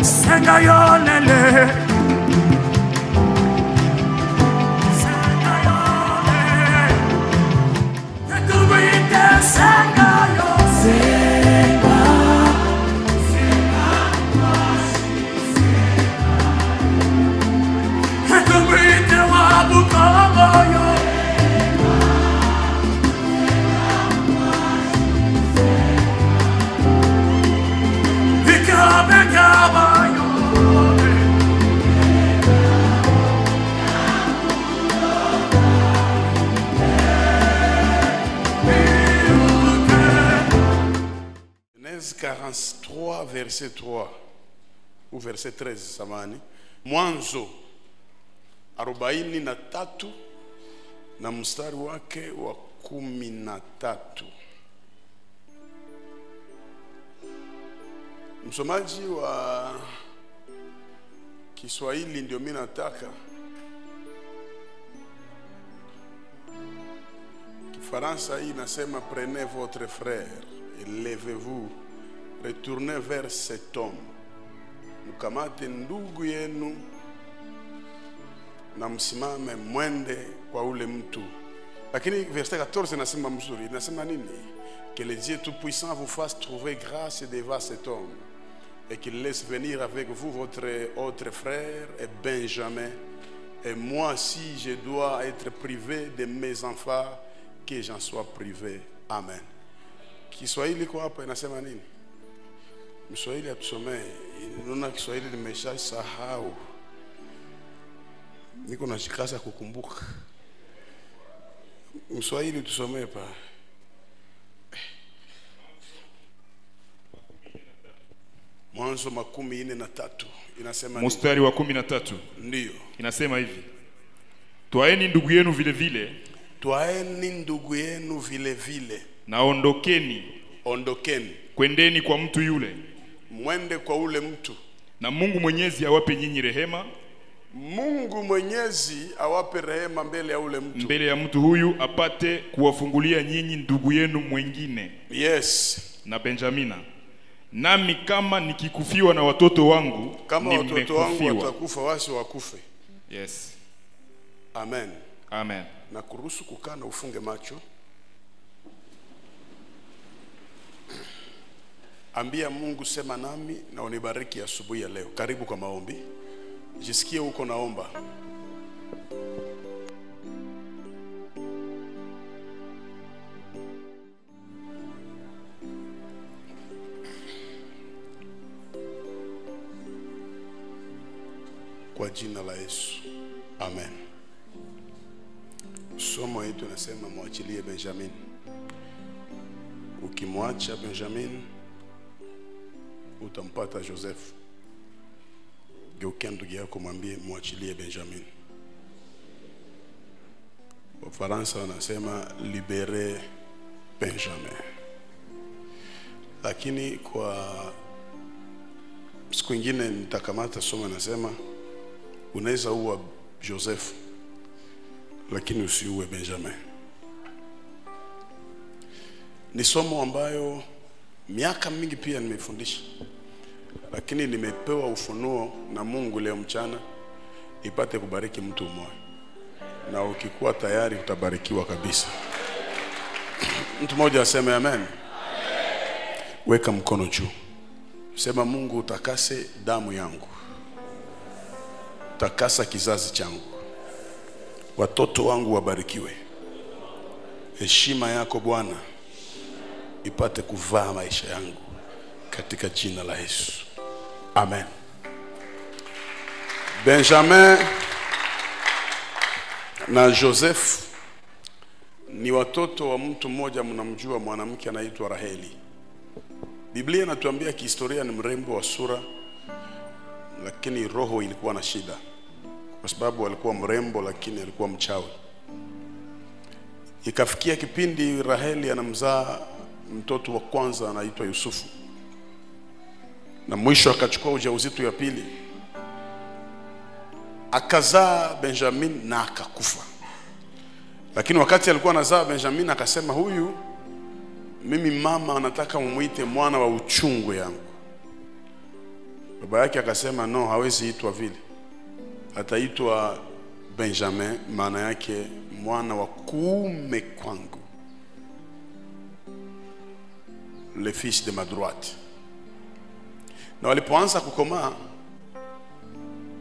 Senga yolele Senga yolele Etuwite senga yolele Senga Etuwite wabukongo yolele Genèse 43 verset 3 ou verset 13 samani. Mwanzo 43 na mstari wake wa 13. Msomaji wa Kiswahili ndio mimi nataka. Kifaransa hii inasema prenez votre frère et levez-vous, retournez vers cet homme. Mkamate ndugu yenu na msimame mwende kwa ule mtu. Lakini verset 14 inasema mzuri, inasema nini? Que le Dieu Tout-Puissant vous fasse trouver grâce devant cet homme et qu'il laisse venir avec vous votre autre frère et Benjamin. Et moi, si je dois être privé de mes enfants, que j'en sois privé. Amen. Kiswahili kwa hapa inasema nini? Mswahili atusomee. Ninaona Kiswahili nimeshasahau. Niko nashikasa kukumbuka. Mswahili tusomee pa. Mwanzo 43 inasema mstari wa 13. Ndio. Inasema hivi. Twaeni ndugu yenu vile vile. Twaeni ndugu yenu vile vile. Na ondokeni. Ondokeni. Kwendeni kwa mtu yule. Mwende kwa ule mtu. Na Mungu Mwenyezi awape nyinyi rehema. Mungu Mwenyezi awape rehema mbele ya ule mtu. Mbele ya mtu huyu apate kuwafungulia nyinyi ndugu yenu mwingine. Yes. Na Benjamina. Nami kama nikikufiwa na watoto wangu, kama watoto wangu watakufa wasi wakufe. Yes. Amen. Amen. Na kuruhusu kukaa na ufunge macho. Ambia Mungu, sema nami na unibariki asubuhi ya leo. Karibu kwa maombi. Jisikie uko naomba. Kwa jina la Yesu. Amen. Somo yetu nasema mwachilie Benjamin. Ukimwacha Benjamin utampata Joseph. Geukia ndugu yako mwambie mwachilie Benjamin. Wafaransa wanasema libere Benjamin. Lakini kwa siku nyingine nitakamata somo nasema unaweza uwa Joseph lakini usiuwe Benjamin. Ni somo ambayo miaka mingi pia nimefundisha, lakini nimepewa ufunuo na Mungu leo mchana ipate kubariki mtu mmoja, na ukikuwa tayari utabarikiwa kabisa. Mtu mmoja aseme amen. Weka mkono juu, sema Mungu utakase damu yangu, takasa kizazi changu, watoto wangu wabarikiwe. Heshima yako Bwana ipate kuvaa maisha yangu katika jina la Yesu. Amen. Benjamin na Joseph ni watoto wa mtu mmoja mnamjua, mwanamke anaitwa Raheli. Biblia inatuambia kihistoria ni mrembo wa sura, lakini roho ilikuwa na shida. Kwa sababu alikuwa mrembo lakini alikuwa mchawi. Ikafikia kipindi Raheli anamzaa mtoto wa kwanza anaitwa Yusufu. Na mwisho akachukua ujauzito ya pili. Akazaa Benjamin na akakufa. Lakini wakati alikuwa anazaa Benjamin akasema, huyu mimi mama anataka mumuite mwana wa uchungu yangu. Baba yake akasema no, hawezi itwa vile. Ataitwa Benjamin, maana yake mwana wa kuume kwangu. Le fils de ma droite. Na walipoanza kukomaa,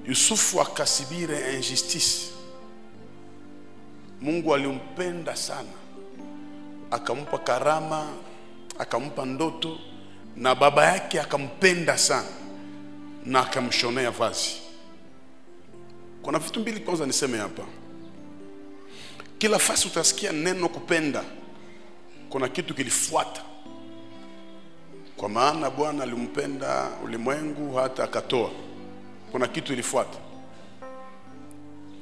Yusufu akasibire injustice. Mungu alimpenda sana, akampa karama, akampa ndoto, na baba yake akampenda sana na akamshonea vazi. Kuna vitu mbili kwanza niseme hapa. Kila fasi utasikia neno kupenda, kuna kitu kilifuata. Kwa maana Bwana alimpenda ulimwengu hata akatoa. Kuna kitu ilifuata.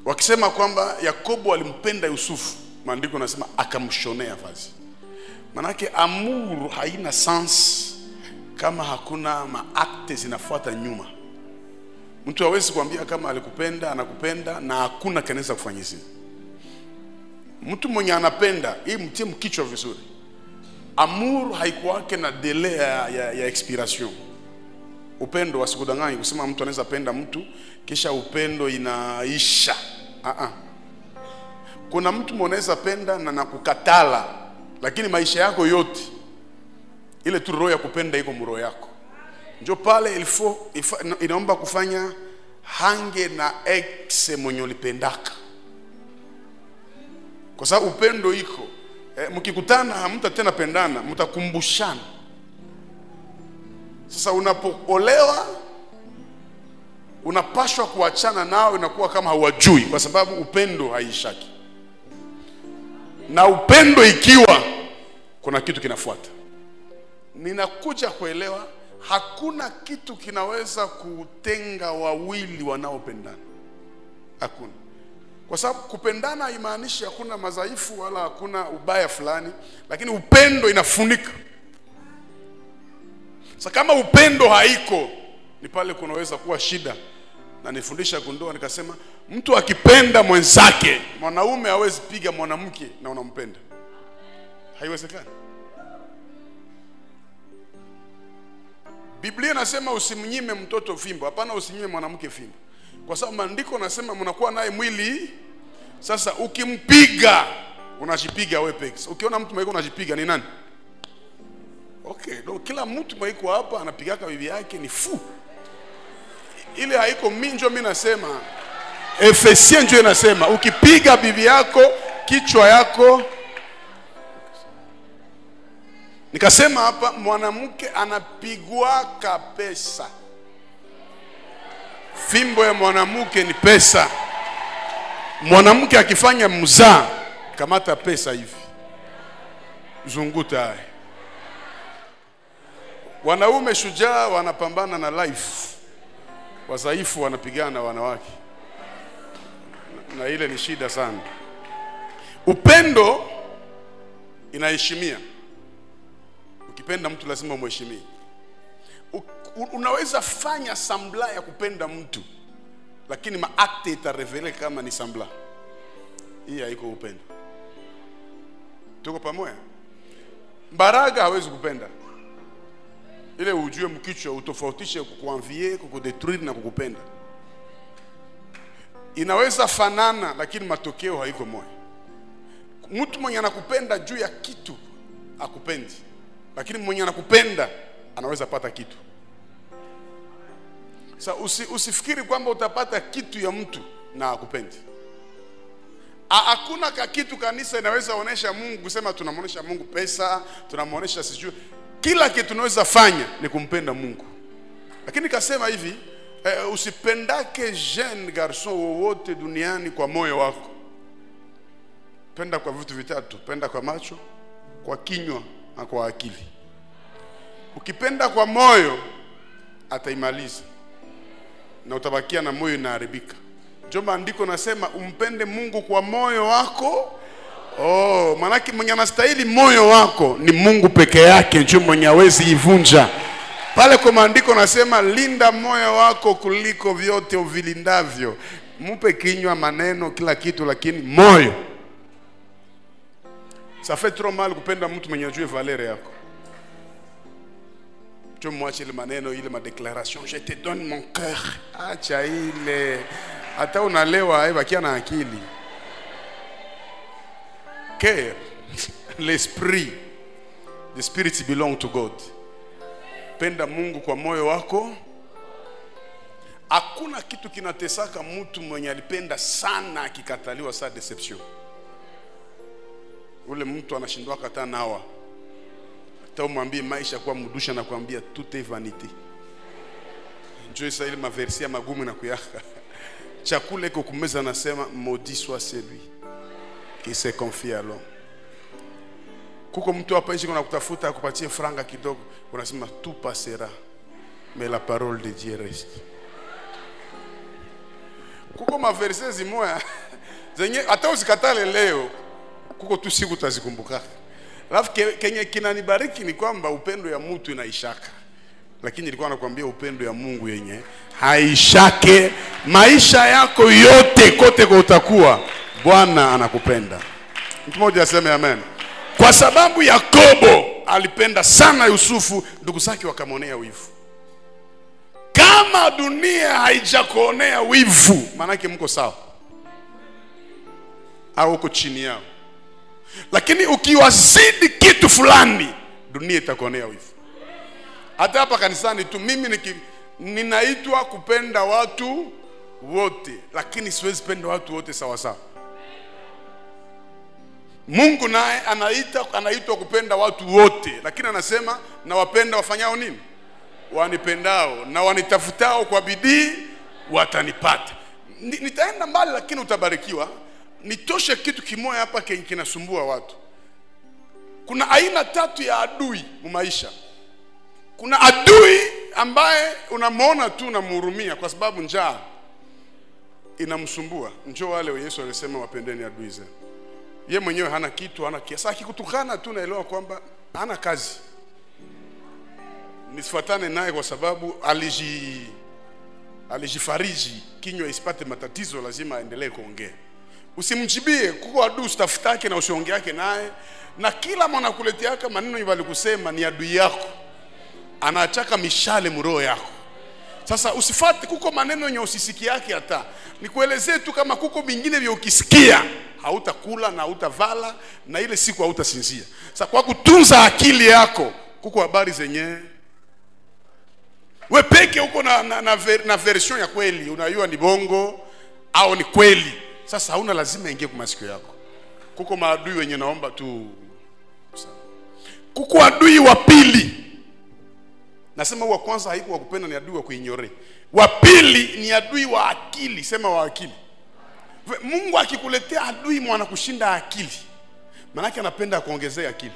Wakisema kwamba Yakobo alimpenda Yusufu, maandiko nasema akamshonea vazi. Manake amour haina sens kama hakuna maakte zinafuata nyuma. Mtu hawezi kuambia kama alikupenda, anakupenda na hakuna kanisa kufanyizia. Mtu mwenye anapenda, hii mtie mkichwa vizuri. Amour haikuwake na delay ya expiration. Upendo wasikudanganye kusema mtu anaweza penda mtu kisha upendo inaisha. Kuna mtu mwanaweza penda na nakukatala, lakini maisha yako yote ile tu roho ya kupenda iko mroho yako. Ndio pale inaomba kufanya hange na ex mwenye ulipendaka. Kwa sababu upendo iko. Mkikutana hamta tena pendana, mtakumbushana. Sasa unapoolewa unapashwa kuachana nao, inakuwa kama hawajui, kwa sababu upendo haishaki. Na upendo ikiwa kuna kitu kinafuata. Ninakuja kuelewa hakuna kitu kinaweza kutenga wawili wanaopendana. Hakuna. Kwa sababu kupendana haimaanishi hakuna madhaifu wala hakuna ubaya fulani, lakini upendo inafunika. Sasa kama upendo haiko, ni pale kunaweza kuwa shida. Na nifundisha kundoa nikasema mtu akipenda mwenzake, mwanaume hawezi piga mwanamke na unampenda. Haiwezekani. Biblia inasema usimnyime mtoto fimbo. Hapana, usinyime mwanamke fimbo. Kwa sababu maandiko nasema mnakuwa naye mwili. Sasa ukimpiga unajipiga wewe pekee. Ukiona mtu mwiko unajipiga ni nani? Okay, donc kila mtu mwiko hapa anapigaka bibi yake ni fu. Ile haiko minjo, mimi nasema Efesien ndio inasema ukipiga bibi yako kichwa yako. Nikasema hapa mwanamke anapigwa pesa. Fimbo ya mwanamke ni pesa. Mwanamke akifanya mzaa, kamata pesa hivi, zunguta. Wanaume shujaa wanapambana na life, wadhaifu wanapigana na wanawake, na ile ni shida sana. Upendo inaheshimia. Ukipenda mtu lazima umheshimie. Unaweza fanya sambla ya kupenda mtu, lakini maakte itarevele kama ni sambla. Hii haiko upendo. Tuko pamoja? Mbaraga hawezi kupenda. Ile ujue mkichwa utofautishe kukuanvie, kukudetruire na kukupenda. Inaweza fanana lakini matokeo haiko moja. Mtu mwenye anakupenda juu ya kitu akupendi, lakini mwenye anakupenda anaweza pata kitu. Sasa usifikiri kwamba utapata kitu ya mtu na akupendi. Hakuna kitu kanisa inaweza onesha Mungu kusema tunamuonesha Mungu pesa, tunamuonesha sijui. Kila kitu tunaweza fanya ni kumpenda Mungu. Lakini kasema hivi, usipendake jeune garçon wowote duniani kwa moyo wako. Penda kwa vitu vitatu: penda kwa macho, kwa kinywa na kwa akili. Ukipenda kwa moyo ataimaliza na utabakia na moyo inaharibika. Ndio maandiko nasema umpende Mungu kwa moyo wako. Manake mwenye anastahili moyo wako ni Mungu peke yake, ndio mwenye hawezi ivunja. Pale kwa maandiko nasema linda moyo wako kuliko vyote uvilindavyo. Mupe kinywa, maneno, kila kitu, lakini moyo. Ça fait trop mal kupenda mtu mwenye ajue valeur yako. Tu mwache ile maneno ile madeclaration, je te donne mon cœur. Acha ile. Hata unalewa bakia na akili. Cœur, l'esprit. The spirit belong to God. Penda Mungu kwa moyo wako. Hakuna kitu kinatesaka mtu mwenye alipenda sana akikataliwa saa deception. Ule mtu anashindwa kata nawa. Hata umwambie maisha kwa mudusha na kuambia tout est vanité. Njoo isa ile maversi ya magumu na kuyaka. Chakula iko kumeza nasema maudit soit celui qui se confie à l'homme. Kuko mtu hapa nje kuna kutafuta akupatie franga kidogo, unasema tout passera mais la parole de Dieu reste. Kuko maverse zimoya zenye hata usikatale leo, kuko tu siku utazikumbuka. Alafu kenye kinanibariki ni kwamba upendo ya mtu inaishaka. Lakini nilikuwa nakwambia upendo ya Mungu yenye haishake. Maisha yako yote kote kwa utakuwa Bwana anakupenda. Mtu mmoja aseme amen. Kwa sababu Yakobo alipenda sana Yusufu, ndugu zake wakamwonea wivu. Kama dunia haijakuonea wivu, manake mko sawa au uko chini yao. Lakini ukiwazidi kitu fulani, dunia itakuonea wivu. Hata hapa kanisani tu mimi ninaitwa kupenda watu wote, lakini siwezi penda watu wote sawa sawa. Mungu naye anaitwa kupenda watu wote, lakini anasema na wapenda wafanyao nini? Wanipendao na wanitafutao kwa bidii watanipata. Nitaenda mbali lakini utabarikiwa. Nitoshe kitu kimoja hapa kinasumbua watu. Kuna aina tatu ya adui maisha. Kuna adui ambaye unamwona tu unamhurumia kwa sababu njaa inamsumbua. Njoo wale Yesu alisema wapendeni adui zenu. Yeye mwenyewe hana kitu, hana kiasi. Akikutukana tu naelewa kwamba hana kazi. Nisifuatane naye kwa sababu alijifariji kinywa isipate matatizo, lazima aendelee kuongea. Usimjibie, kuko adui usitafutake na usiongeake naye. Na kila mwana kuleteaka maneno yale kusema ni adui yako. Anachaka mishale mroho yako. Sasa usifate kuko maneno yenye usisiki yake hata. Nikuelezee tu kama kuko vingine vya ukisikia hautakula na hautavala na ile siku hautasinzia. Sasa kwa kutunza akili yako, kuko habari zenye wewe peke uko na version ya kweli, unajua ni bongo au ni kweli. Sasa hauna lazima ingie kwa masikio yako. Kuko maadui wenye naomba tu. Kuko adui wa pili. Nasema wa kwanza haiko wa kupenda, ni adui wa kuignore. Wa pili ni adui wa akili, sema wa akili. Mungu akikuletea adui mwana kushinda akili, maana yake anapenda kuongezea akili.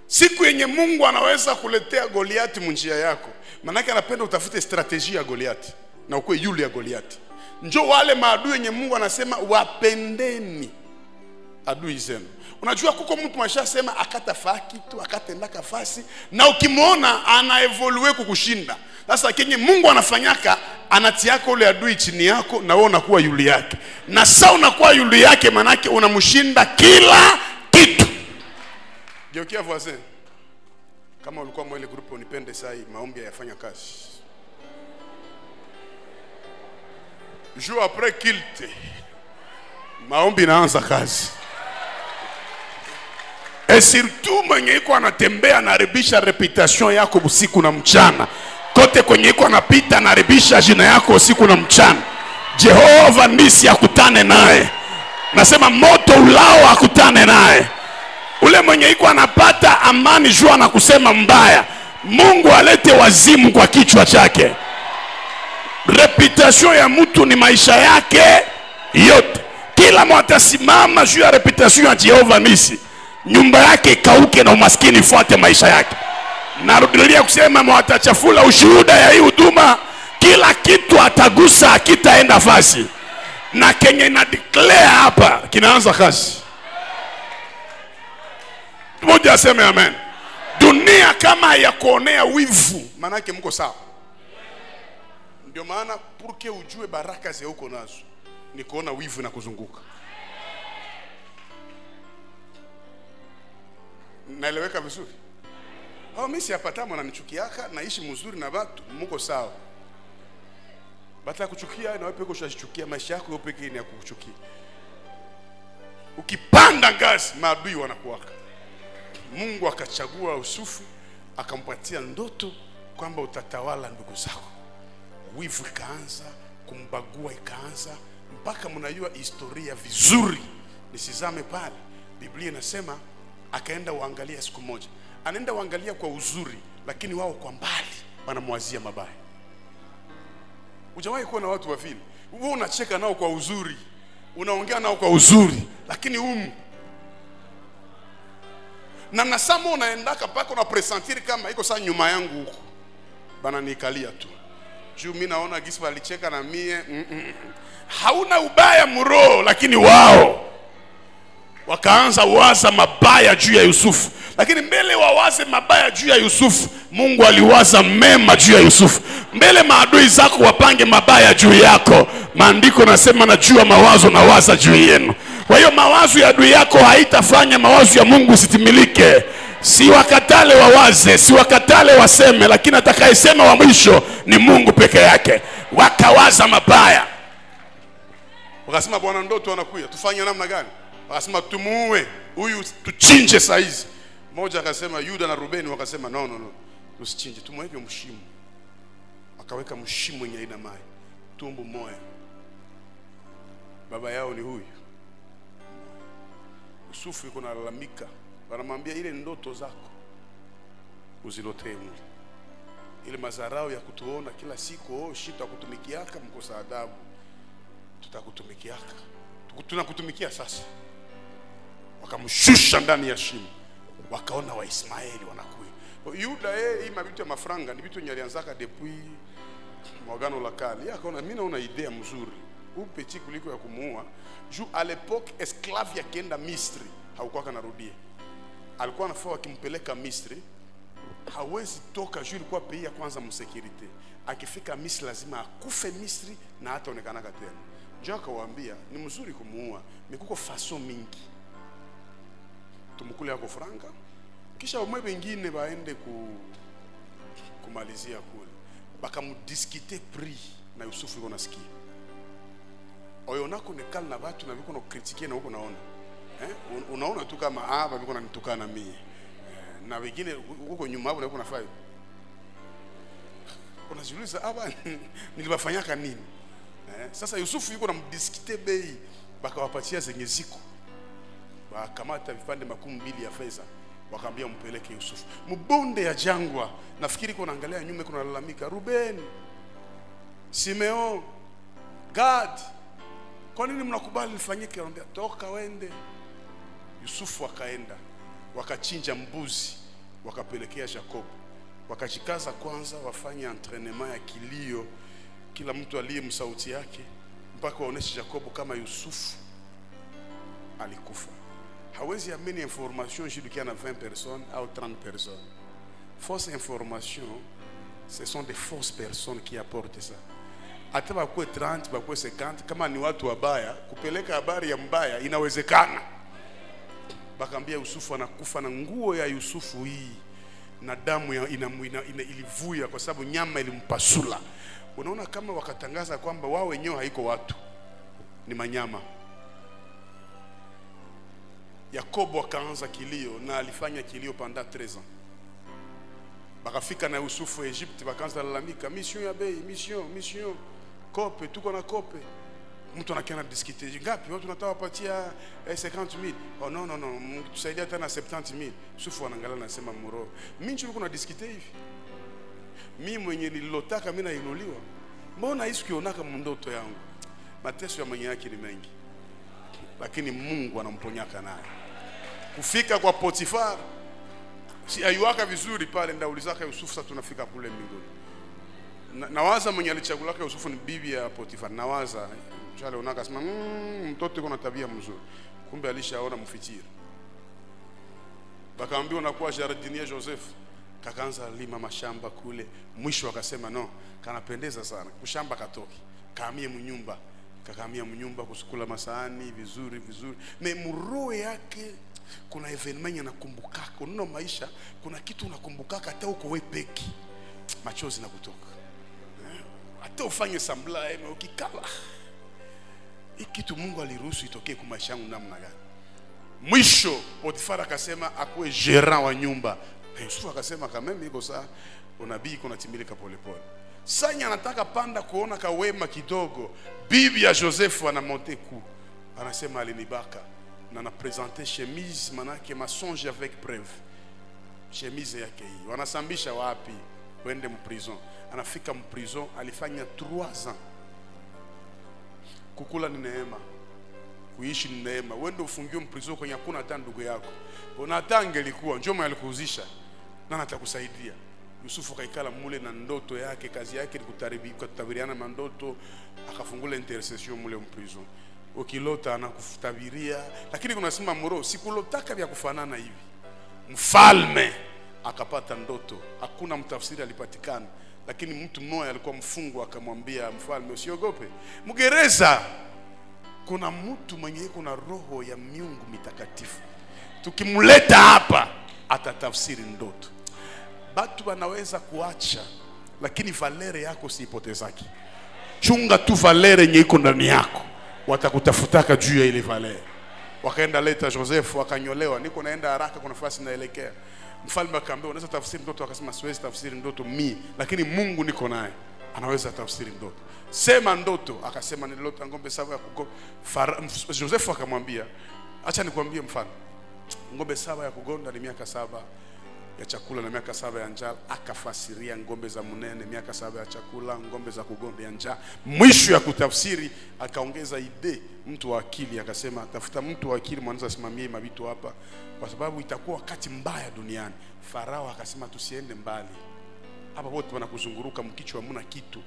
Siku yenye Mungu anaweza kuletea Goliati munjia yako, maana yake anapenda utafute strategia ya Goliati na ukue yule ya Goliati. Njoo wale maadui yenye Mungu anasema wapendeni adui zenu. Unajua kuko mtu mwashasema akatafaa kitu, akatenda kafasi, na ukimwona anaevolue kukushinda. Sasa kenye Mungu anafanyaka, anatiaka ule adui chini yako na wewe unakuwa yule yake. Na sasa unakuwa yule yake, manake unamshinda kila kitu. Geukia voisin. Kama ulikuwa mwa ile group unipende saa hii, maombi yafanya kazi. Jour après culte, maombi inaanza kazi. Et surtout mwenye iko anatembea anaribisha reputation yako usiku na mchana. Kote kwenye iko anapita anaribisha jina yako usiku na mchana. Jehova nisi akutane naye. Nasema moto ulao akutane naye. Ule mwenye iko anapata amani jua na kusema mbaya, Mungu alete wazimu kwa kichwa chake. Reputation ya mtu ni maisha yake yote. Kila mtu simama juu ya reputation ya Jehova nisi, nyumba yake ikauke na umaskini fuate maisha yake. Narudilia kusema mwatachafula ushuhuda ya hii huduma, kila kitu atagusa akitaenda fasi. Na kenye na declare hapa kinaanza kazi. Mmoja aseme amen. Dunia kama ya kuonea wivu, manake mko sawa. Ndio maana purke ujue baraka za uko nazo ni kuona wivu na kuzunguka. Naeleweka vizuri? Hao mimi siapata mwana nichukiaka naishi mzuri na watu mko sawa. Bata kuchukia na wewe peke ushachukia maisha yako wewe peke ni ya kuchukia. Ukipanda ngazi maadui wanakuwaka. Mungu akachagua Yusufu akampatia ndoto kwamba utatawala ndugu zako. Wivu ikaanza, kumbagua ikaanza, mpaka mnajua historia vizuri. Nisizame pale. Biblia inasema akaenda uangalia siku moja. Anaenda uangalia kwa uzuri, lakini wao kwa mbali wanamwazia mabaya. Hujawahi kuona watu wa vile? Wewe unacheka nao kwa uzuri, unaongea nao kwa uzuri, lakini na nasamo unaendaka paka una presentiri kama iko saa nyuma yangu huko. Bana nikalia tu. Juu mimi naona gisi walicheka na mie. Hauna ubaya mro, lakini wao wakaanza waza mabaya juu ya Yusufu. Lakini mbele wawaze mabaya juu ya Yusufu, Mungu aliwaza mema juu ya Yusufu. Mbele maadui zako wapange mabaya juu yako, maandiko nasema najua mawazo na waza juu yenu. Kwa hiyo mawazo ya adui yako haitafanya mawazo ya Mungu sitimilike. Si wakatale wawaze, si wakatale waseme, lakini atakayesema wa mwisho ni Mungu peke yake. Wakawaza mabaya. Wakasema bwana ndoto anakuja, tufanye namna gani? Wakasema tumuue huyu, tuchinje saizi. Mmoja akasema, Yuda na Rubeni wakasema no, tusichinje, tumweke mshimo. Akaweka mshimo yenye ina maji, tumbo moja. Baba yao ni huyu. Yusufu yuko nalalamika, wanamwambia ile ndoto zako uzilotee Mungu. Ile mazarao ya kutuona kila siku, shita kutumikiaka mkosa adabu. Tutakutumikiaka. Tunakutumikia sasa. Wakamshusha ndani ya shimo. Wakaona wa Ismaeli wanakuja. Yuda hii mabitu ya mafranga ni vitu nyalianzaka depuis mwagano la kale. Akaona mimi naona idea mzuri. Huyu petit kuliko ya kumuua. Juu à l'époque esclave yakienda Misri haukuwa kanarudia. Alikuwa anafaa akimpeleka Misri hawezi toka juu ilikuwa pays ya kwanza msecurity. Akifika Misri lazima akufe Misri na hata onekana tena. Njoo akawaambia ni mzuri kumuua, mikuko faso mingi. Tumukule yako franga kisha umwe wengine waende kumalizia kule. Bakamudiskite prix na Yusufu yuko nasikia. Oyonako nekala na watu na viko na kritikia na huko naona. Unaona tu kama hapa viko nanitukana mimi. Na wengine huko nyuma hapo na nafanya. Unajiuliza hapa nilibafanyaka nini? Sasa Yusufu yuko na mdiskite bei, bakawapatia zenye ziko. Wakamata vipande 200 ya fedha, wakamwambia mpeleke Yusufu. Mbonde ya jangwa, nafikiri kuna angalia nyuma kuna lalamika, Ruben, Simeon, Gad, kwa nini mnakubali lifanyike? Anamwambia toka wende. Yusufu akaenda, wakachinja mbuzi, wakapelekea Jacob. Wakajikaza kwanza wafanye entraînement ya kilio, kila mtu aliye msauti yake, mpaka waoneshe Jacob kama Yusufu alikufa. Hawezi ameni information jidukia na 20 personnes ou 30 personnes. Fausse information, ce sont des fausses personnes qui apportent ça. Hata bakwe 30, bakwe 50, kama ni watu wabaya, kupeleka habari ya mbaya inawezekana. Bakambia Yusufu anakufa na nguo ya Yusufu hii na damu ilivuja kwa sababu nyama ilimpasula. Unaona kama wakatangaza kwamba wao wenyewe haiko watu, ni manyama. Yakobo akaanza kilio na alifanya kilio pendant 13 ans. Bakafika na Yusufu Egypte, bakaanza lalamika, mission ya bei, mission. Kope, tuko na kope. Mtu anakiana discuter, ngapi watu tunataka wapatia 50,000. Oh no, tusaidia tena 70,000. Yusufu anaangalia na sema muro. Mimi ndio kuna discuter hivi. Mimi mwenye nililotaka mimi nainuliwa. Mbona hizo kionaka mndoto yangu? Mateso ya mwenye yake ni mengi. Lakini Mungu anamponyaka naye. Kufika kwa Potifar, si ayuaka vizuri pale, ndaulizaka Yusufu sasa tunafika kule mbinguni. Nawaza mwenye alichagulaka Yusufu ni bibi ya Potifar. Nawaza chale unaka sema mtoto yuko na tabia mzuri. Kumbe alishaona mfitiri. Bakaambiwa unakuwa jardinier Joseph. Kakaanza lima mashamba kule. Mwisho akasema no, kanapendeza sana. Kushamba katoki. Kaamie mnyumba. Kakamia mnyumba kusukula masahani vizuri. Me muroho yake Kuna evenement yanakumbukaka. Unaona maisha, kuna kitu unakumbukaka hata uko wewe peki. Machozi na kutoka. Hata ufanye sambla ukikala. Hii kitu Mungu aliruhusu itokee kwa maisha yangu namna gani? Mwisho Potifara akasema akuwe gérant wa nyumba. Yusufu akasema kama mimi iko saa unabii kuna timilika polepole. Sanya anataka panda kuona kawema kidogo. Bibi ya Joseph anamonte ku. Anasema alinibaka na na présenter chemise manake mensonge avec preuve. Chemise yake hii. Wanasambisha wapi? Wende mprison. Anafika mprison, alifanya 3 ans. Kukula ni neema. Kuishi ni neema. Wende ufungiwe mprison kwenye hakuna hata ndugu yako. Unatange ilikuwa njoma alikuuzisha. Nani atakusaidia? Yusufu kaikala mule na ndoto yake, kazi yake ni kutabiriana mandoto, akafungula intercession mule mprison. Ukilota anakutabiria, lakini kuna sema moro, sikulotaka vya kufanana hivi. Mfalme akapata ndoto, hakuna mtafsiri alipatikana, lakini mtu mmoja alikuwa mfungwa akamwambia mfalme usiogope. Mgereza kuna mtu mwenye kuna roho ya miungu mitakatifu. Tukimleta hapa atatafsiri ndoto. Batu wanaweza kuacha, lakini valere yako siipotezaki. Chunga tu valere yenye iko ndani yako. Watakutafutaka juu ya ile valere. Wakaenda leta Joseph, wakanyolewa. Niko naenda haraka kuna nafasi naelekea. Mfalme akamwambia unaweza tafsiri ndoto? Akasema siwezi tafsiri ndoto mimi, lakini Mungu niko naye. Anaweza tafsiri ndoto. Sema ndoto. Akasema nililota ngombe 7 ya kugonda. Joseph akamwambia acha nikwambie mfalme. Ngombe 7 ya kugonda ni miaka 7 ya chakula na miaka 7 ya njaa. Akafasiria ngombe za munene, miaka 7 ya chakula, ngombe za kugonda ya njaa. Mwisho ya kutafsiri akaongeza ide mtu wa akili, akasema tafuta mtu wa akili mwanzo asimamie mabitu hapa kwa sababu itakuwa wakati mbaya duniani. Farao akasema tusiende mbali. Hapa wote wanakuzunguruka mkichwa hamna kitu.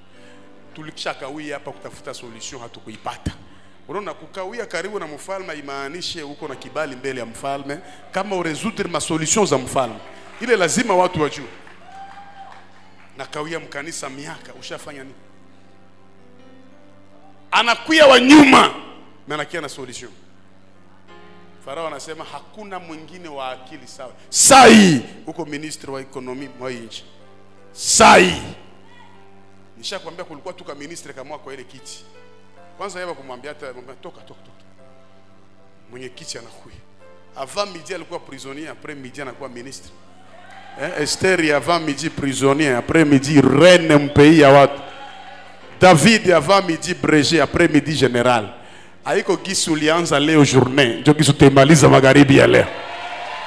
Tulikishakawia hapa kutafuta solution hatukuipata. Unaona kukawia karibu na mfalme imaanishe uko na kibali mbele ya mfalme kama uresoudre ma solution za mfalme. Ile lazima watu wajue. Na kawia mkanisa miaka ushafanya nini? Anakuya wa nyuma na anakia na solution. Farao anasema hakuna mwingine wa akili sawa. Sai uko ministri wa economy wa nchi. Sai nishakwambia kulikuwa tuka ministri kama kwa ile kiti. Kwanza yeye kumwambia hata toka. Mwenye kiti anakuya. Avant midi alikuwa prisonnier, après midi anakuwa ministre. Esther avant midi prisonnier, après midi reine mpei ya watu. David avant midi brégé, après midi général. Haiko gisu lianza leo journée, ndio gisu temaliza magharibi ya leo.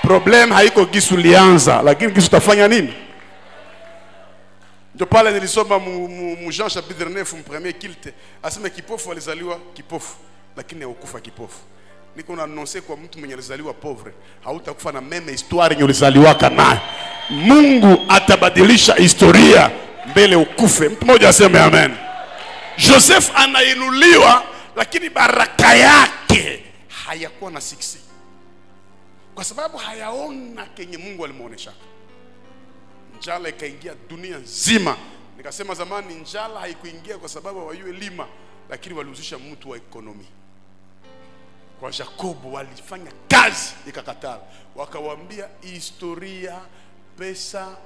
Problem haiko gisu lianza, lakini gisu tafanya nini? Ndio pale nilisoma mu Jean chapitre 9 premier kilte, asema kipofu alizaliwa kipofu, lakini hakufa kipofu. Niko na annoncer kwa mtu mwenye alizaliwa pauvre, hautakufa na meme histoire yenye ulizaliwa nayo. Mungu atabadilisha historia mbele ukufe. Mtu mmoja aseme amen. Joseph anainuliwa, lakini baraka yake hayakuwa na success. Kwa sababu hayaona kenye Mungu alimuonesha. Njala ikaingia dunia nzima. Nikasema zamani njala haikuingia kwa sababu hawajue lima, lakini waliuzisha mtu wa ekonomi. Kwa Jacob walifanya kazi ikakataa. Wakawaambia historia, pesa,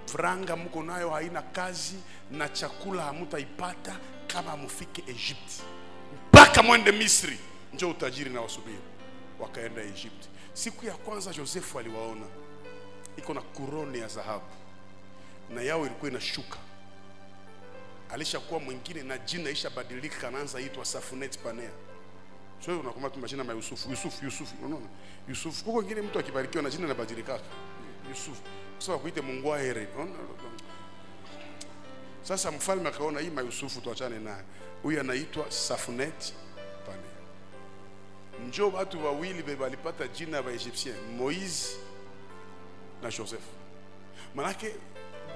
franga mko nayo haina kazi na chakula hamtaipata kama mufike Egypt. Mpaka mwende Misri njoo utajiri na wasubiri. Wakaenda Egypt. Siku ya kwanza Joseph aliwaona. Iko na kuroni ya dhahabu. Na yao ilikuwa inashuka. Alishakuwa mwingine na jina ishabadilika, anaanza itwa Safunet Panea. Sio unakumbuka tu majina ya Yusuf, unaona? Yusuf kuko wengine mtu akibarikiwa na jina linabadilika. Yusuf. Sasa kuite Mungu ahere. Sasa mfalme akaona hii Yusufu tuachane naye. Huyu anaitwa Safunet Panea. Njoo watu wawili walipata jina ya Egyptien, Moise na Joseph. Manake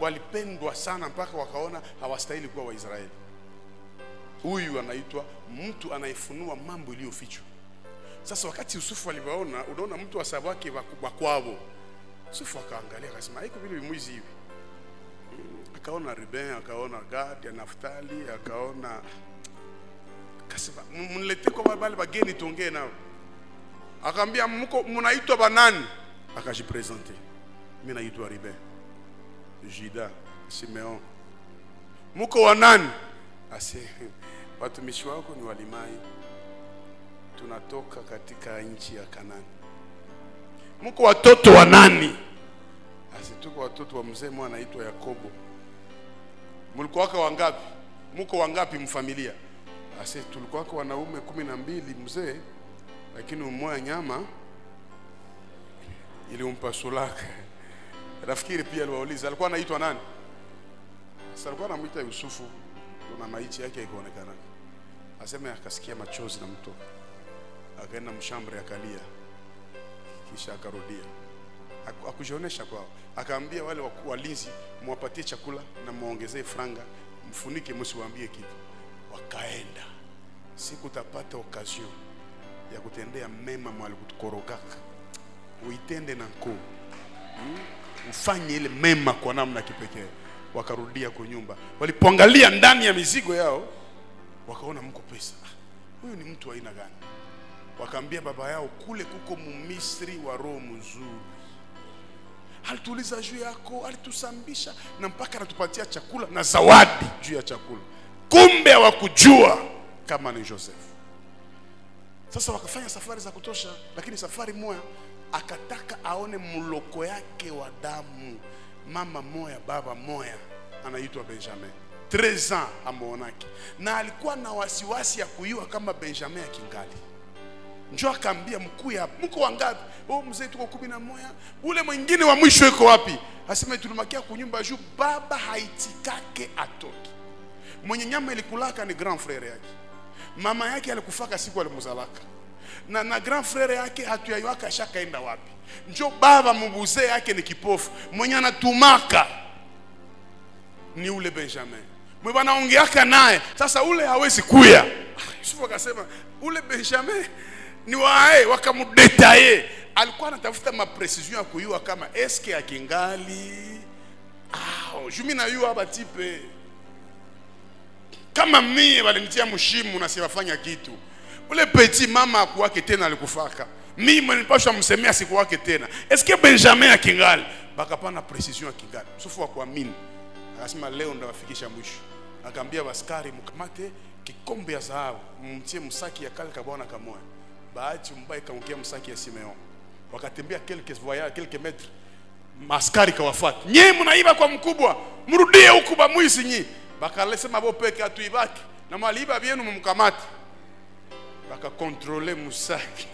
walipendwa sana mpaka wakaona hawastahili kuwa Waisraeli. Huyu anaitwa mtu anayefunua mambo iliyofichwa. Sasa wakati Yusufu aliwaona, unaona mtu wa sababu yake wa kwao. Yusufu akaangalia akasema haiko vile mwizi hivi. Akaona Ruben, akaona Gad, Naftali, akaona akasema mnilete kwa wale wageni tuongee nao. Akaambia mnaitwa banani? Akajipresenter. Mimi naitwa Ruben. Juda, Simeon. Muko wa nani? Ase watumishi wako ni walimai. Tunatoka katika nchi ya Kanani. Muko watoto wa nani? Ase tuko watoto wa mzee mwana anaitwa Yakobo. Mulikuwa wako wangapi? Muko wangapi mfamilia? Ase tulikuwa wako wanaume 12 mzee, lakini umoja nyama ilimpa sulaka. Nafikiri pia aliwauliza alikuwa anaitwa nani? Sasa alikuwa anamuita Yusufu, kuna maiti yake ikaonekana. Asema akasikia machozi na mto. Akaenda mshambre akalia. Kisha akarudia. Akujionesha kwao. Akaambia wale walinzi muwapatie chakula na muongezee franga, mfunike msiwaambie kitu. Wakaenda. Siku utapata occasion ya kutendea mema mwali kutukorogaka. Uitende na nkuu. Ufanye ile mema kwa namna kipekee. Wakarudia kwa nyumba. Walipoangalia ndani ya mizigo yao, wakaona mko pesa. Huyu ni mtu wa aina gani? Wakaambia baba yao, kule kuko Mumisri wa roho mzuri. Alituuliza juu yako, alitusambisha na mpaka anatupatia chakula na zawadi juu ya chakula. Kumbe hawakujua kama ni Joseph. Sasa wakafanya safari za kutosha, lakini safari moja akataka aone mloko yake wa damu. Mama moya, baba moya, anaitwa Benjamin. 13 ans amuonaki. Na alikuwa na wasiwasi ya kujua kama Benjamin akingali. Njoo akaambia mkuu ya mko wangapi? Mzee tuko 11. Ule mwingine wa mwisho yuko wapi? Asema tulimakia kunyumba juu baba haitikake atoki. Mwenye nyama ilikulaka ni grand frère yake. Mama yake alikufaka siku alimzalaka. Na grand frère yake hatuyaiwaka shakaenda wapi. Njoo baba mbuze yake ni kipofu. Mwenye anatumaka ni ule Benjamin. Mwe bana ongeaka naye. Sasa ule hawezi kuya. Yusufu akasema ule Benjamin ni wae wakamudetaye. Alikuwa anatafuta maprecision ya kujua kama eske akingali. Jumi na yu haba tipe. Kama mie walinitia mushimu na sifanya kitu. Ule petit mama akuwake tena alikufaka. Mimi nilipaswa msemea siku wake tena. Eske Benjamin akingali? Bakapana precision akingali. Yusufu wa kuamini. Akasema leo ndo wafikisha mwisho. Akaambia askari mkamate kikombe ya dhahabu, mtie msaki ya kale kabona kamoya. Bahati mbaya kaongea msaki ya Simeon. Wakatembea quelques metres. Maskari kawafuata. Nyie mnaiba kwa mkubwa. Mrudie huku ba mwizi nyi. Bakalesema bo peke atuibaki. Na maliba bienu mumkamate. Baka contrôler msaki.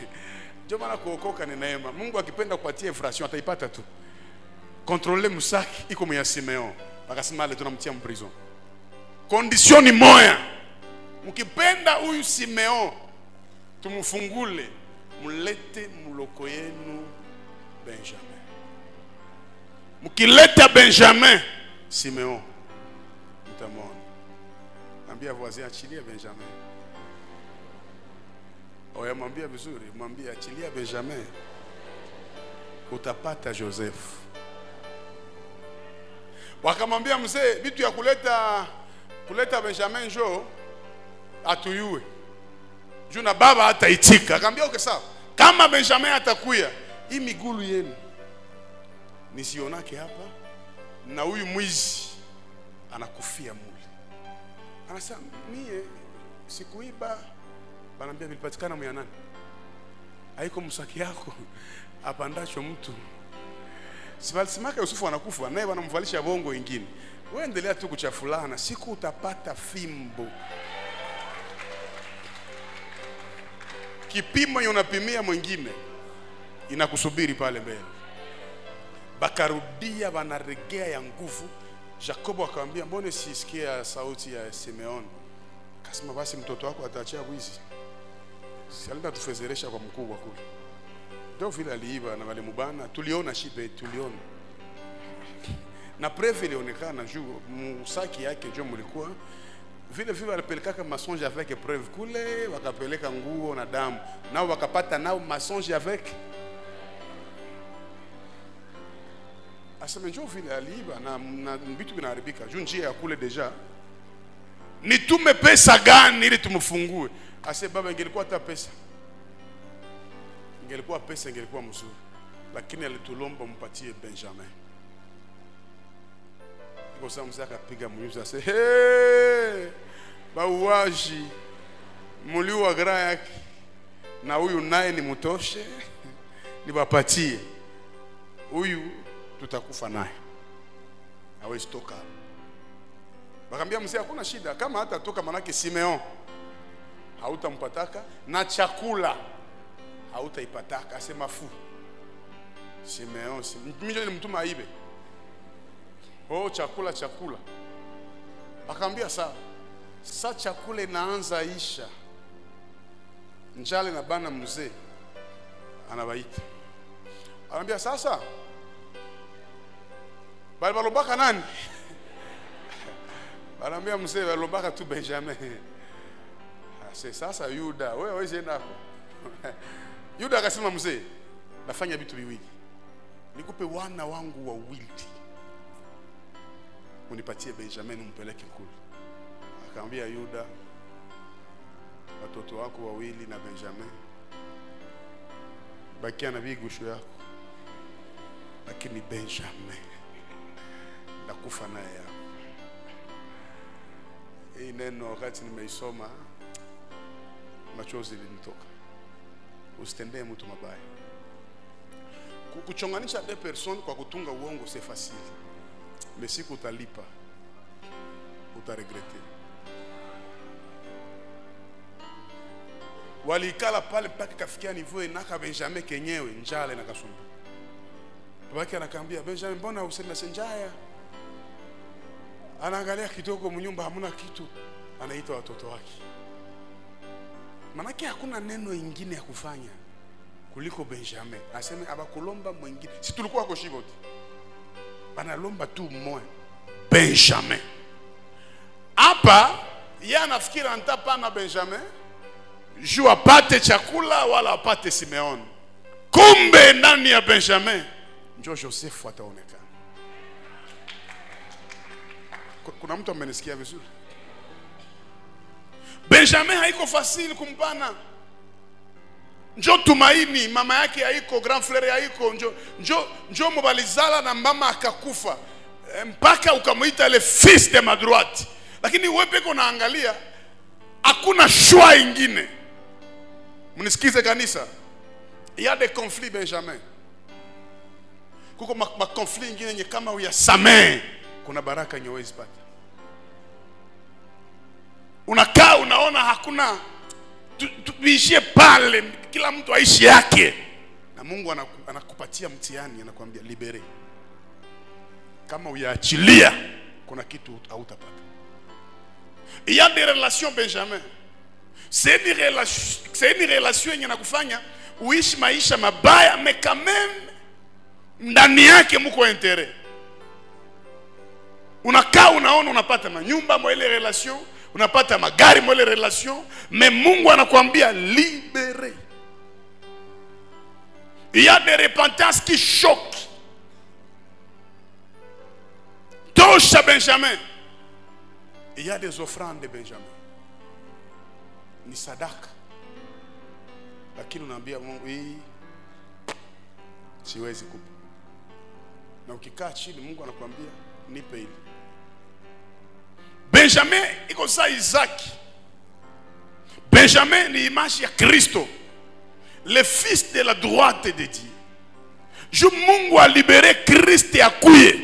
Ndio maana kuokoka ni neema. Mungu akipenda kupatia infraction ataipata tu. Contrôler msaki iko mwa Simeon. Bakasema ale tunamtia mprison. Condition ni moya. Mkipenda huyu Simeon tumufungule, mulete muloko yenu Benjamin. Mkileta Benjamin, Simeon mtamwona. Ambia voisin achilia Benjamin. Oya mwambia vizuri, mwambia achilia Benjamin. Utapata Joseph. Wakamwambia mzee vitu ya kuleta Benjamin njoo atuyue. Juna baba hataitika. Akamwambia okay sawa. Kama Benjamin atakuya, hii migulu yenu nisionake hapa na huyu mwizi anakufia muli. Anasema mie sikuiba. Banambia vilipatikana mwa nani? Haiko msaki yako. Apandacho mtu. Sibalisimaka Yusufu anakufa naye wanamvalisha bongo wengine. Wewe endelea tu kuchafulana, siku utapata fimbo. Kipimo unapimia mwingine inakusubiri pale mbele. Bakarudia wanaregea ya nguvu. Jakobo akamwambia mbona sisikia sauti ya Simeon? Akasema basi mtoto wako ataachia wizi. Sialida tufezeresha kwa mkubwa kule. Ndio vile aliiba na wale mubana, tuliona shibe, tuliona. Na preuve ilionekana juu musaki yake ndio mlikuwa vile vile walipeleka masonge avec preuve kule, wakapeleka nguo na damu. Nao wakapata nao masonge avec. Asema njoo vile aliiba na vitu vinaharibika. Juu njia ya kule deja. Nitume pesa gani ili tumfungue? Ase baba ingelikuwa hata pesa. Ingelikuwa pesa ingelikuwa mzuri, lakini alitulomba mpatie Benjamin. Iko sawa, mzee akapiga mnyuza ase, hey, bauaji muliwa gra yake na huyu naye ni mutoshe, niwapatie huyu, tutakufa naye, hawezi toka. Bakambia mzee hakuna shida, kama hata toka manake Simeon hautampataka na chakula hautaipataka. Asema fu Simeon, mimi ni mtuma aibe. Oh, chakula. Akamwambia sawa. Sasa chakula inaanza isha, njale na bana mzee anabaita. Anambia sasa bali balobaka nani? Anambia mzee balobaka tu Benjamin. Sasa Yuda, wewe jenda. Yuda akasema mzee, nafanya vitu viwili. Nikupe wana wangu wawili, unipatie Benjamin umpeleke kule. Akamwambia Yuda, watoto wako wawili na Benjamin, bakia na vigusho yako, lakini Benjamin nakufa naye yako. Hii neno wakati nimeisoma machozi yalinitoka. Usitendee mtu mabaya. Kuchonganisha deux personnes kwa kutunga uongo c'est facile. Mais si utalipa utaregretter. Walikala pale mpaka kafikia niveau inaka Benjamin kenyewe njale na kasumbu. Babake anakuambia Benjamin, mbona usema njaya? Anaangalia kidogo mnyumba hamuna kitu, anaita watoto wake. Manake hakuna neno ingine ya kufanya kuliko Benjamin. Aseme abakulomba mwingine. Si tulikuwa kwa shivoti. Banalomba tu mmoja. Benjamin. Hapa yeye anafikira nitapa na Benjamin juu apate chakula wala apate Simeon. Kumbe ndani ya Benjamin ndio Joseph ataonekana. Kuna mtu amenisikia vizuri? Benjamin haiko fasili kumpana. Njo tumaini, mama yake haiko, grand frère haiko, njo mobalizala na mama akakufa. Mpaka ukamuita le fils de ma droite. Lakini wewe peko naangalia hakuna shwa ingine. Mnisikize kanisa. Il y a des conflits Benjamin. Kuko ma conflit ingine nye kama uya Samen, kuna baraka nyewezi pata. Unakaa unaona hakuna, tuishie pale, kila mtu aishi yake. Na Mungu anakupatia mtihani, anakuambia libere. Kama uyaachilia kuna kitu hautapata. Il y a des relations Benjamin. C'est une relation yenye nakufanya uishi maisha mabaya, mais quand même ndani yake mko intérêt. Unakaa unaona unapata manyumba mwa ile relation, unapata magari mwa ile relation, mais Mungu anakuambia libéré. Il y a des repentances qui choquent. Tosha Benjamin. Il y a des offrandes de Benjamin. Ni sadaka. Lakini unaambia Mungu hii siwezi kupa. Na ukikaa chini Mungu anakuambia nipe hili. Benjamin iko sa Isaac. Benjamin ni image ya Kristo, le fils de la droite de Dieu. Je Mungu a libéré Christ akuye.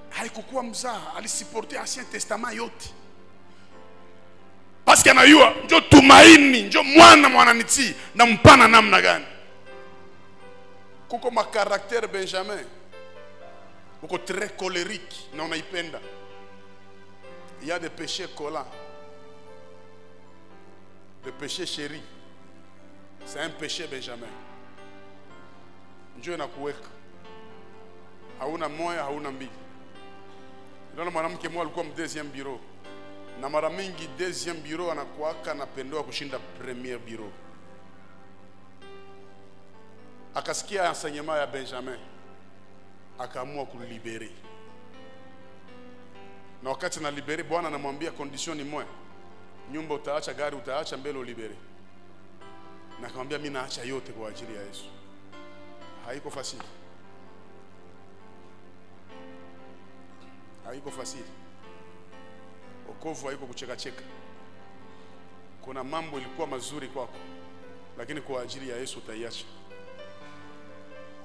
Haikukuwa mzaa, alisiporte Ancien Testament yote. Parce qu'il anayua njo tumaini, njo mwana niti na mpana namna gani. Kuko ma caractère Benjamin. Kuko très colérique na unaipenda. Il y a des péchés collants. Le péché chéri. C'est un péché Benjamin. Njo nakuweka. Hauna moya, hauna mbili. Ndio mwanamke mmoja alikuwa deuxième bureau. Na mara mingi deuxième bureau anakuaka anapendwa kushinda premier bureau. Akasikia enseignement ya Benjamin, akaamua kulibere. Na wakati na libere, Bwana anamwambia condition ni moja. Nyumba utaacha, gari utaacha, mbele ulibere. na akamwambia mimi naacha yote kwa ajili ya Yesu. Haiko fasili. Haiko fasili. Wokovu haiko kucheka cheka. Kuna mambo ilikuwa mazuri kwako, lakini kwa ajili ya Yesu utaiacha.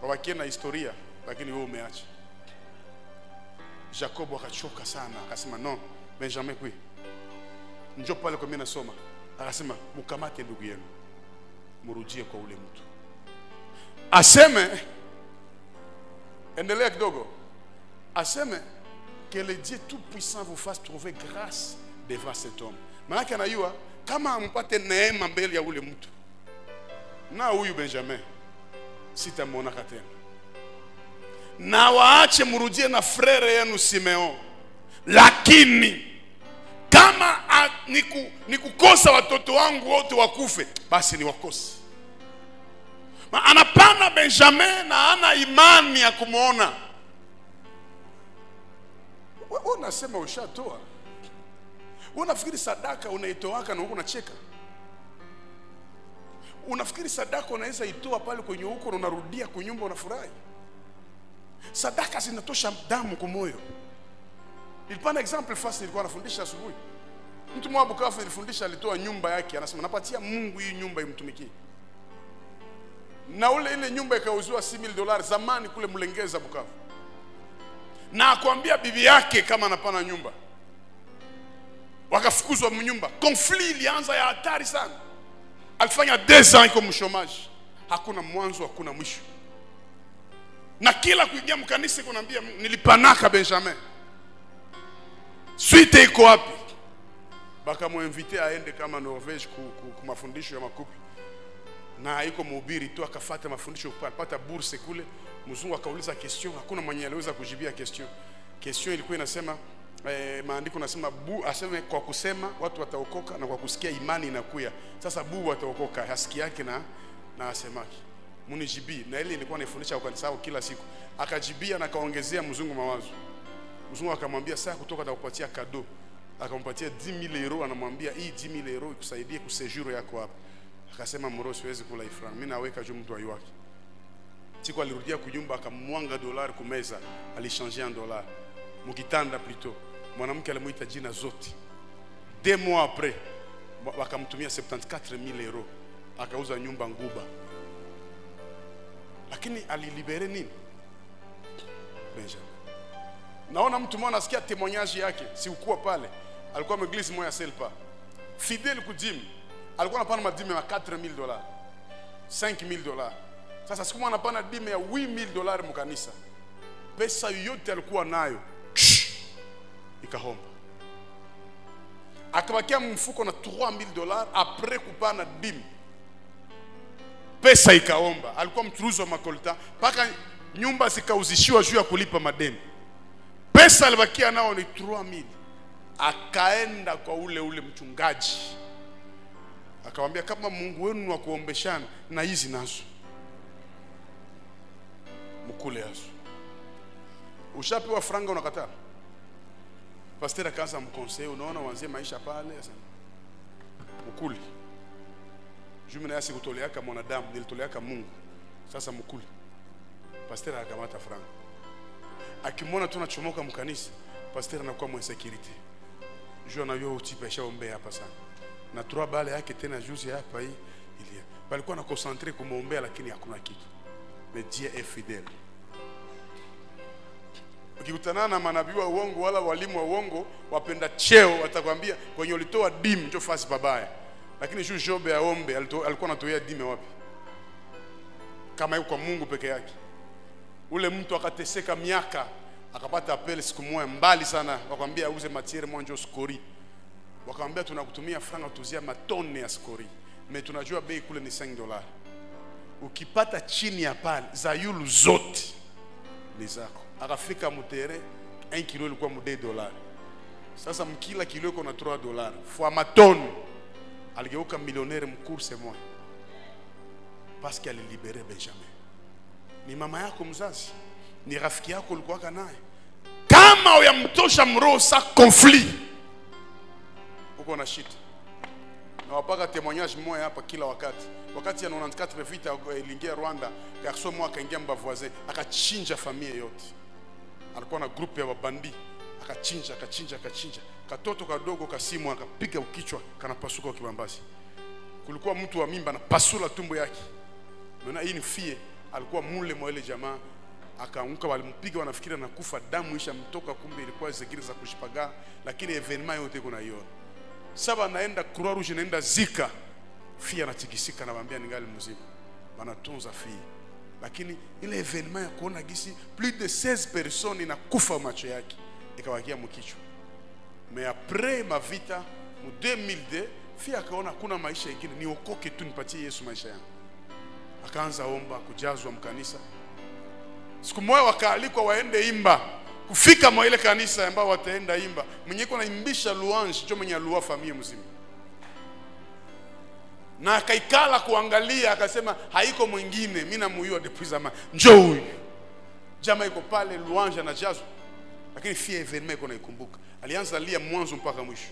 Wabakie na historia, lakini wewe umeacha. Jacob akachoka sana, akasema no, Benjamin kui. Njoo pale kwa mimi nasoma. Akasema mkamate ndugu yenu, murudie kwa ule mtu. Aseme, endelea kidogo. Aseme que le Dieu tout-puissant vous fasse trouver grâce devant cet homme. Maana anajua kama ampate neema mbele ya ule mtu, na huyu Benjamin sitamwona tena. Na waache murudie na frere yenu Simeon. Lakini kama ni kukosa watoto wangu wote wakufe, basi ni wakose. Anapana Benjamin na ana imani ya kumuona. Wewe unasema ushatoa. Wewe unafikiri sadaka unaitoaka na huko unacheka? Unafikiri sadaka unaweza itoa pale kwenye huko na unarudia kwa nyumba unafurahi? Sadaka zinatosha damu kwa moyo. Nilipana example fast nilikuwa nafundisha asubuhi. Mtu mmoja Bukavu nilifundisha, alitoa nyumba yake, anasema napatia Mungu hii nyumba imtumikie. Na ile nyumba ikauzwa $6,000 zamani kule Mlengeza Bukavu. Na akwambia bibi yake kama anapana nyumba. Wakafukuzwa mnyumba. Konfli ilianza ya hatari sana. Alifanya 2 ans iko mshomaji. Hakuna mwanzo, hakuna mwisho. Na kila kuingia mkanisa kunambia nilipanaka Benjamin. Suite iko wapi? Baka muinvite aende kama Norvege ku mafundisho ya makupi. Na haiko mhubiri tu, akafuata mafundisho kupata bourse kule. Mzungu akauliza question, hakuna mwenye aliweza kujibia question. Question ilikuwa inasema maandiko nasema aseme kwa kusema watu wataokoka na kwa kusikia imani inakuya. Sasa wataokoka hasiki yake na asemaki. Munijibi, na ile ilikuwa anafundisha kwa kanisa kila siku. Akajibia na kaongezea mzungu mawazo. Mzungu akamwambia sasa kutoka atakupatia kado. Akampatia 10,000 euro, anamwambia hii 10,000 euro ikusaidie ku séjour yako hapa. Akasema moro siwezi kula ifran, mimi naweka juu mtu ayuaki. Siku alirudia kunyumba akamwanga dolari kumeza, alishanger en dollar. Mukitanda plutôt. Mwanamke alimuita jina zote. 2 mois après, wakamtumia 74,000 euro. Akauza nyumba Nguba. Lakini alilibere nini? Benjamin. Naona mtu mmoja anasikia témoignage yake, si ukua pale. Alikuwa m'eglise moja Selpa. Fidèle kudim. Alikuwa anapana madime ya $4,000. $5,000. Sasa siku mwana anapana dime ya $8,000 mkanisa. Pesa yote alikuwa nayo ikahomba. Akabakia mfuko na $3,000 après kupana dime. Pesa ikaomba. Alikuwa mchuruzi wa makolta paka nyumba zikauzishiwa juu ya kulipa madeni. Pesa alibakia nao ni 3,000. Akaenda kwa ule mchungaji. Akamwambia kama Mungu wenu wa kuombeshana na hizi nazo, mkule yazo. Ushapewa franga unakataa? Pastor akaanza mkonsei, unaona uanzie maisha pale sasa. Mkule. Jumla yasi kutoleaka mwanadamu, nilitoleaka Mungu. Sasa mkule. Pastor akamata franga. Akimwona tunachomoka mkanisa, pastor anakuwa mwa security. Jua na yeye utipesha ombe hapa sana. Na 3 bale yake tena juzi hapa hii ilia. Balikuwa na concentré kumwombea lakini hakuna kitu. Mais Dieu est fidèle. Ukikutana na manabii wa uongo wala walimu wa uongo wapenda cheo, watakwambia kwenye ulitoa dim ndio fasi babaya. Lakini juu Job aombe alikuwa anatoa dime wapi? Kama yuko kwa Mungu peke yake. Ule mtu akateseka miaka, akapata apeli siku moja mbali sana, wakamwambia auze matiere monjo skori. Wakamwambia tunakutumia franga tuzia matone ya skori. Mais tunajua bei kule ni $5. Ukipata chini ya pale za yulu zote ni zako. Akafika mutere 1 kilo ilikuwa $10. Sasa mkila kilo iko na $3 fois matone. Aligeuka millionnaire mkurse moja. Parce qu'il a libéré Benjamin. Ni mama yako mzazi, ni rafiki yako ulikuwa naye. Kama uyamtosha mroho sa conflit, uko na shida. Na wapaka témoignage moja hapa kila wakati. Wakati ya 94 vita iliingia Rwanda, garçon mmoja akaingia mbavoisin, akachinja familia yote. Alikuwa na group ya wabandi, akachinja. Katoto kadogo kasimu akapiga ukichwa kanapasuka kibambazi. Kulikuwa mtu wa mimba anapasula tumbo yake. Unaona hii ni fie, alikuwa mule mwa ile jamaa, akaanguka, walimpiga wanafikiri anakufa, damu isha mtoka, kumbe ilikuwa zingine za kushipaga, lakini evenement yote kuna hiyo. Saba naenda Croix Rouge, naenda zika, fie anatikisika, anamwambia ningali mzima. Wanatunza fie. Lakini ile evenement ya kuona gisi plus de 16 personnes inakufa macho yake ikawakia mkichwa. Mais après ma vita mu 2002 fia akaona kuna maisha mengine, niokoke tu nipatie Yesu maisha yangu. Akaanza omba kujazwa mkanisa. Siku moja wakaalikwa waende imba. Kufika mwa ile kanisa ambao wataenda imba, mwenye kuna imbisha louange ndio mwenye alua familia mzima. Na akaikala kuangalia, akasema haiko mwingine, mimi namuiwa depuis zaman. Njoo huyu. Jamaa iko pale louange na jazz. Lakini fia evenement iko naikumbuka. Alianza lia mwanzo mpaka mwisho.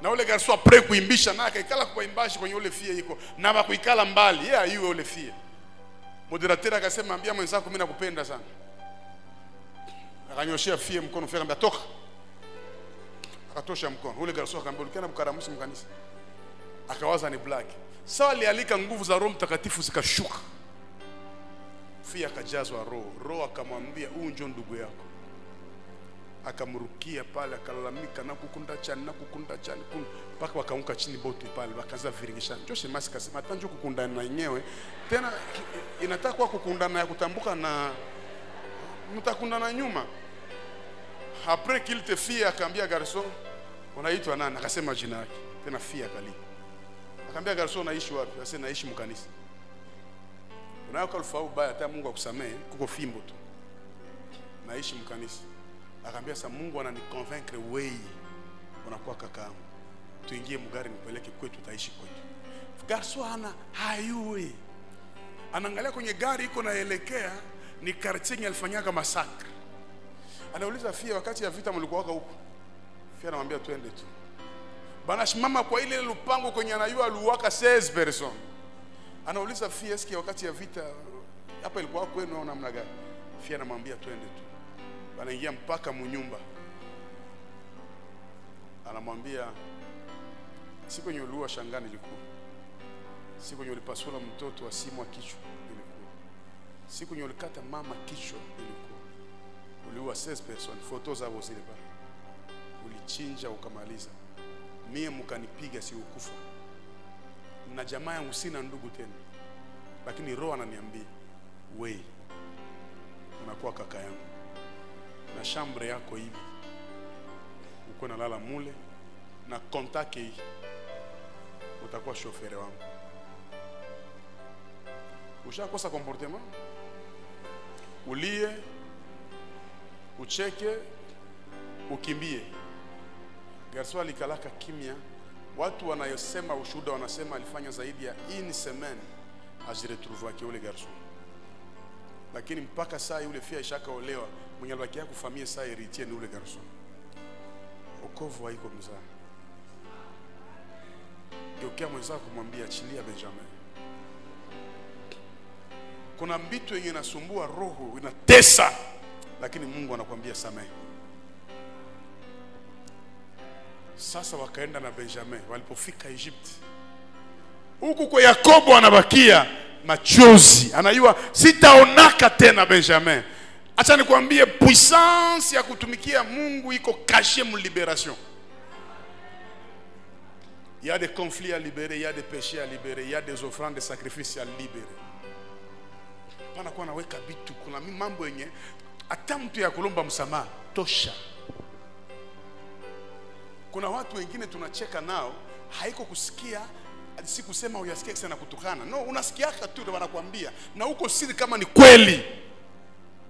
Na ule garçon après kuimbisha na akaikala kuimbashi kwenye ule fia iko na bakuikala mbali, yeye ayue ule fia. Moderateur akasema ambia mwenzako mimi nakupenda sana. Akanyoshia fia mkono, fia akamwambia toka. Akatosha mkono. Ule garçon akamwambia ulikana mkaramusi mkanisa. Akawaza ni black. Sawa alialika nguvu za Roho Mtakatifu zikashuka. Fia akajazwa roho akamwambia huyu njoo ndugu yako. Akamrukia pale akalalamika na kukunda chani mpaka wakaunka chini bote pale wakaanza viringishana. Joshe Masi kasema atanjo kukundana na yenyewe tena inataka kwa kukundana ya kutambuka na mtakundana nyuma. Après qu'il te fie akaambia garçon unaitwa nani? Akasema jina lake. Tena fie akali. Akaambia garçon unaishi wapi? Akasema naishi mkanisa. Unayoka alfau baya hata Mungu akusamee kuko fimbo tu. Naishi mkanisa. Akaambia sasa Mungu ananiconvaincre wewe unakuwa kakaangu. Tuingie mgari nipeleke kwetu tutaishi kwetu. Garso ana hayui. Anaangalia kwenye gari iko naelekea ni quartier alifanyaka massacre. Anauliza fia wakati ya vita mlikuwa huko. Fia anamwambia twende tu. Bana shimama kwa ile lupango kwenye anayua luwaka 16 personnes. Anauliza fia eski wakati ya vita hapa ilikuwa kwenu au namna gani? Fia anamwambia twende tu. Anaingia mpaka munyumba. Anamwambia siku yenye uliua shangani ilikuwa. Siku yenye ulipasula mtoto wa simu wa kichwa ilikuwa. Siku yenye ulikata mama kichwa ilikuwa. Uliua 16 personnes, foto zao zile pale. Ulichinja ukamaliza. Mie mkanipiga si ukufa. Na jamaa yangu sina ndugu tena. Lakini roho ananiambia, "Wewe unakuwa kaka yangu. Na chambre yako hivi uko nalala mule na kontake hii utakuwa shofere wangu." Ushakosa comportement, ulie, ucheke, ukimbie. Garso alikalaka kimya. Watu wanayosema ushuhuda wanasema alifanya zaidi ya une semaine ajiretrouver kwa ule garso. Lakini mpaka saa yule fia ishakaolewa, mwenye alibaki yake kufamia saa héritier ni ule garso. Okovu haiko mzaa. Geukia mwenzako kumwambia achilia Benjamin. Kuna mbitu yenye inasumbua roho, inatesa, lakini Mungu anakuambia samehe. Sasa wakaenda na Benjamin, walipofika Egypt. Huku kwa Yakobo anabakia machozi. Anajua sitaonaka tena Benjamin. Acha nikwambie puissance ya kutumikia Mungu iko caché mu libération. Il y a des conflits à libérer, il y a des péchés à libérer, il y a des offrandes, des sacrifices à libérer. Pana kwa naweka bitu kuna mambo yenye hata mtu ya kulomba msamaha tosha. Kuna watu wengine tunacheka nao, haiko kusikia, si kusema uyasikia kisa na kutukana. No, unasikiaka tu wanakuambia na huko siri kama ni kweli.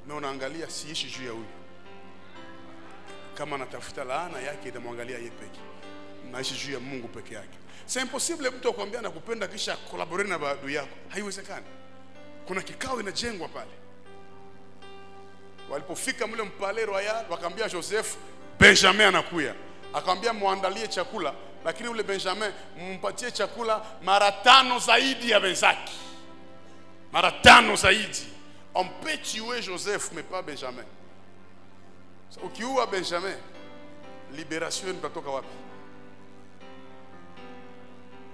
Na unaangalia siishi juu ya huyu. Kama anatafuta laana yake itamwangalia yeye peke. Naishi juu ya Mungu peke yake. C'est impossible mtu akwambia nakupenda kisha collaborer na baadhi yako. Haiwezekani. Kuna kikao inajengwa pale. Walipofika mle mpale royal wakamwambia Joseph Benjamin anakuya. Akamwambia muandalie chakula lakini ule Benjamin mpatie chakula mara 5 zaidi ya wenzake. Mara 5 zaidi. On peut tuer Joseph mais pas Benjamin. Ukiua Benjamin, liberation itatoka wapi?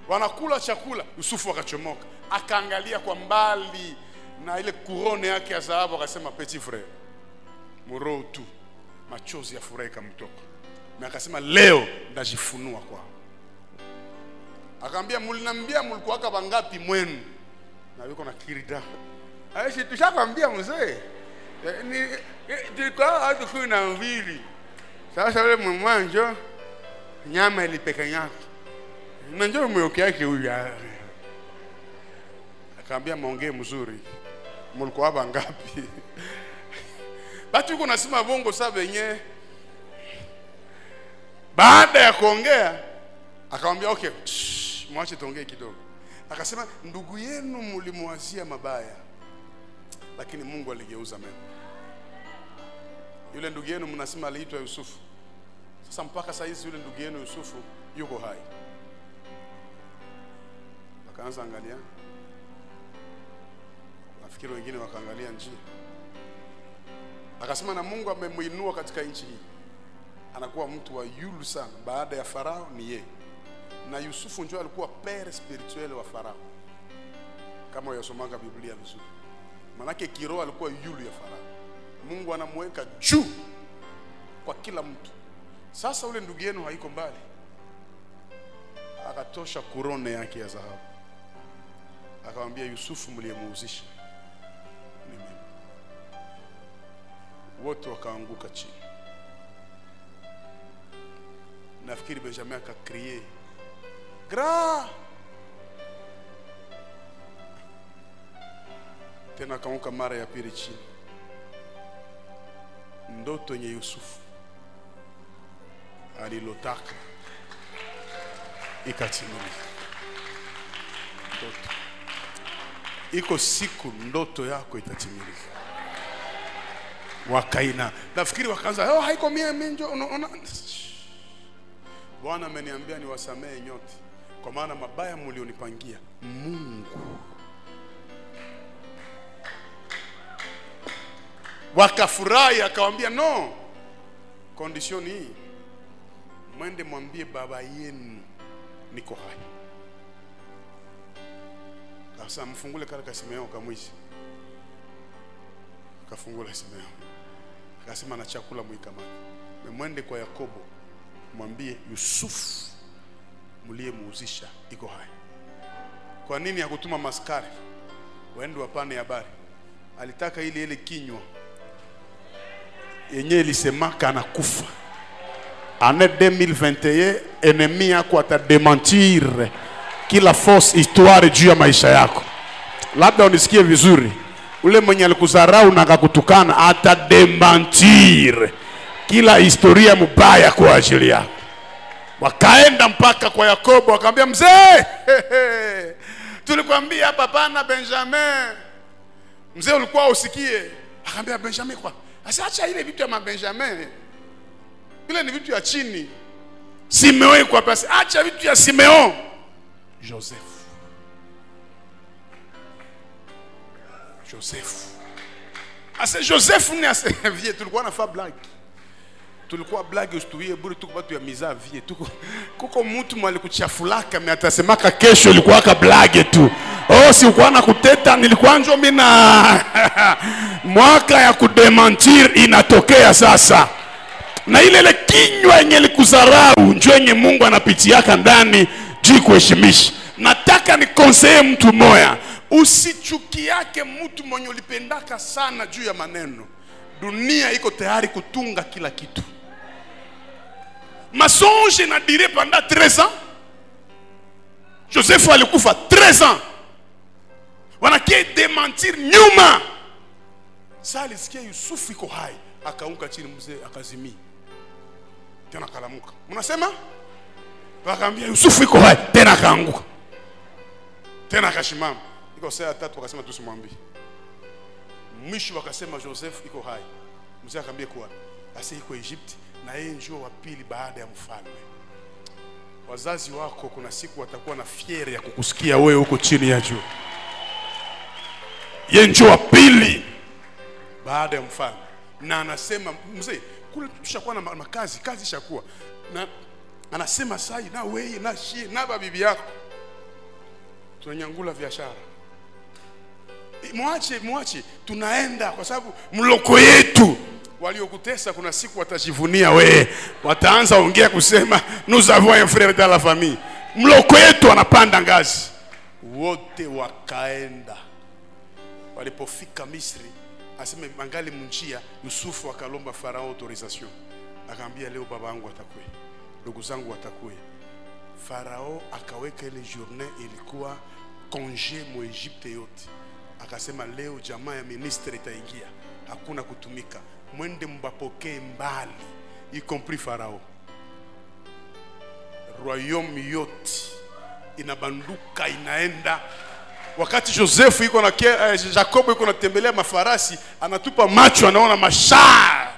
Wanakula chakula, Yusufu akachomoka, akaangalia kwa mbali na ile kurone yake ya dhahabu, akasema petit frère, moro tu, machozi ya furaha ikamtoka. Na akasema leo ndajifunua kwao. Akaambia mliniambia mlikuwa wangapi mwenu? Na yuko na kirida. Aishi tushakwambia mzee. Ni tulikuwa watu 12. Sasa yule mwanzo nyama ilipeka nyaki. Na njoo mwoke yake huyu. Akaambia maongee mzuri. Mlikuwa wangapi? Batu yuko nasema bongo sasa wenyewe. Baada ya kuongea akamwambia okay, mwache tuongee kidogo. Akasema ndugu yenu mlimwazia mabaya, lakini Mungu aligeuza mema. Yule ndugu yenu mnasema aliitwa Yusufu. Sasa mpaka saa hizi yule ndugu yenu Yusufu yuko hai. Akaanza angalia. Nafikiri wengine wakaangalia njia. Akasema na Mungu amemuinua katika nchi hii. Anakuwa mtu wa yulu sana. Baada ya Farao ni yeye. Na Yusufu ndio alikuwa père spirituel wa Farao. Kama unasomanga Biblia vizuri. Manake kiroho alikuwa yulu ya Farao. Mungu anamweka juu kwa kila mtu. Sasa ule ndugu yenu haiko mbali. Akatosha kurone yake ya dhahabu. Akamwambia Yusufu mliyemuuzisha ni mimi. Wote wakaanguka chini. Nafikiri Benjamin akakrie gra tena, akaanguka mara ya pili chini. Ndoto yenye Yusufu alilotaka ikatimilika. Ndoto iko siku ndoto yako itatimilika. Wakaina nafikiri wakaanza haiko mimi njo unaona. Bwana ameniambia niwasamehe nyote kwa maana mabaya mlionipangia Mungu. Wakafurahi, akawaambia no, condition hii, mwende mwambie baba yenu niko hai. Sasa mfungule kale Simeon kamwishi. Kafungula Simeon. Akasema na chakula mwikamani. Mwende kwa Yakobo mwambie Yusufu mliyemuuzisha iko hai. Kwa nini hakutuma maskari waende wapane habari? Alitaka ile kinywa yenye ilisemaka anakufa. Année 2021 ennemi yako atadementir kila fausse histoire juu ya maisha yako. Labda unisikie vizuri, ule mwenye alikudharau na akakutukana atadementir kila historia mbaya kwa ajili yako. Wakaenda mpaka kwa Yakobo, akamwambia mzee, tulikwambia hapa pana Benjamin. Mzee ulikuwa usikie. Akamwambia Benjamin kwa? Asiacha ile vitu ya mabenjamin. Ile ni vitu ya chini. Simeon kwa pasi, acha vitu ya Simeon. Joseph. Ase Joseph ni ase vie, tulikuwa na fa blague. Tulikuwa blague ustuie bure tuko watu ya miza vie. Tuko kuko mtu mwali kuchafulaka mimi atasemaka kesho ilikuwa ka blague tu. Oh, si uko na kuteta, nilikuwa njo mimi na mwaka ya kudementir inatokea sasa. Na ile kinywa yenye likuzarau njoo yenye Mungu anapitiaka ndani juu kuheshimisha. Nataka ni conseiller mtu moya, usichukiake mtu mwenye ulipendaka sana juu ya maneno. Dunia iko tayari kutunga kila kitu. Mensonge na dire pendant 13 ans. Joseph alikufa 13 ans. Wanakie dementir nyuma. Sasa alisikia Yusufu iko hai, akaunka chini mzee akazimia. Tena kalamuka. Mnasema? Wakaambia Yusufu iko hai, tena akaanguka. Tena akashimama. Iko saa tatu wakasema tusimwambie. Mwisho wakasema Joseph iko hai. Mzee akamwambia kwa basi iko Egypt na yeye njoo wa pili baada ya mfalme. wazazi wako kuna siku watakuwa na fieri ya kukusikia wewe huko chini ya juu. Yenjo wa pili baada ya mfalme, na anasema mzee kule tushakuwa na makazi, kazi ishakuwa, na anasema sai na wewe na shie na bibi yako tunanyangula biashara. Mwache tunaenda, kwa sababu mloko yetu waliokutesa kuna siku watajivunia wewe, wataanza ongea kusema nous avons un frère dans la famille. Mloko yetu anapanda ngazi. Wote wakaenda. Walipofika Misri, aseme mangali munjia, Yusufu akalomba Farao autorisation. Akaambia leo baba yangu atakuwa, ndugu zangu watakuwa. Farao akaweka ile journée, ilikuwa congé mu Egypte yote. Akasema leo jamaa ya ministre itaingia, hakuna kutumika, mwende mbapokee mbali, y compris Farao. Royaume yote inabanduka inaenda. Wakati Joseph yuko na Jacob yuko natembelea mafarasi, anatupa macho anaona mashar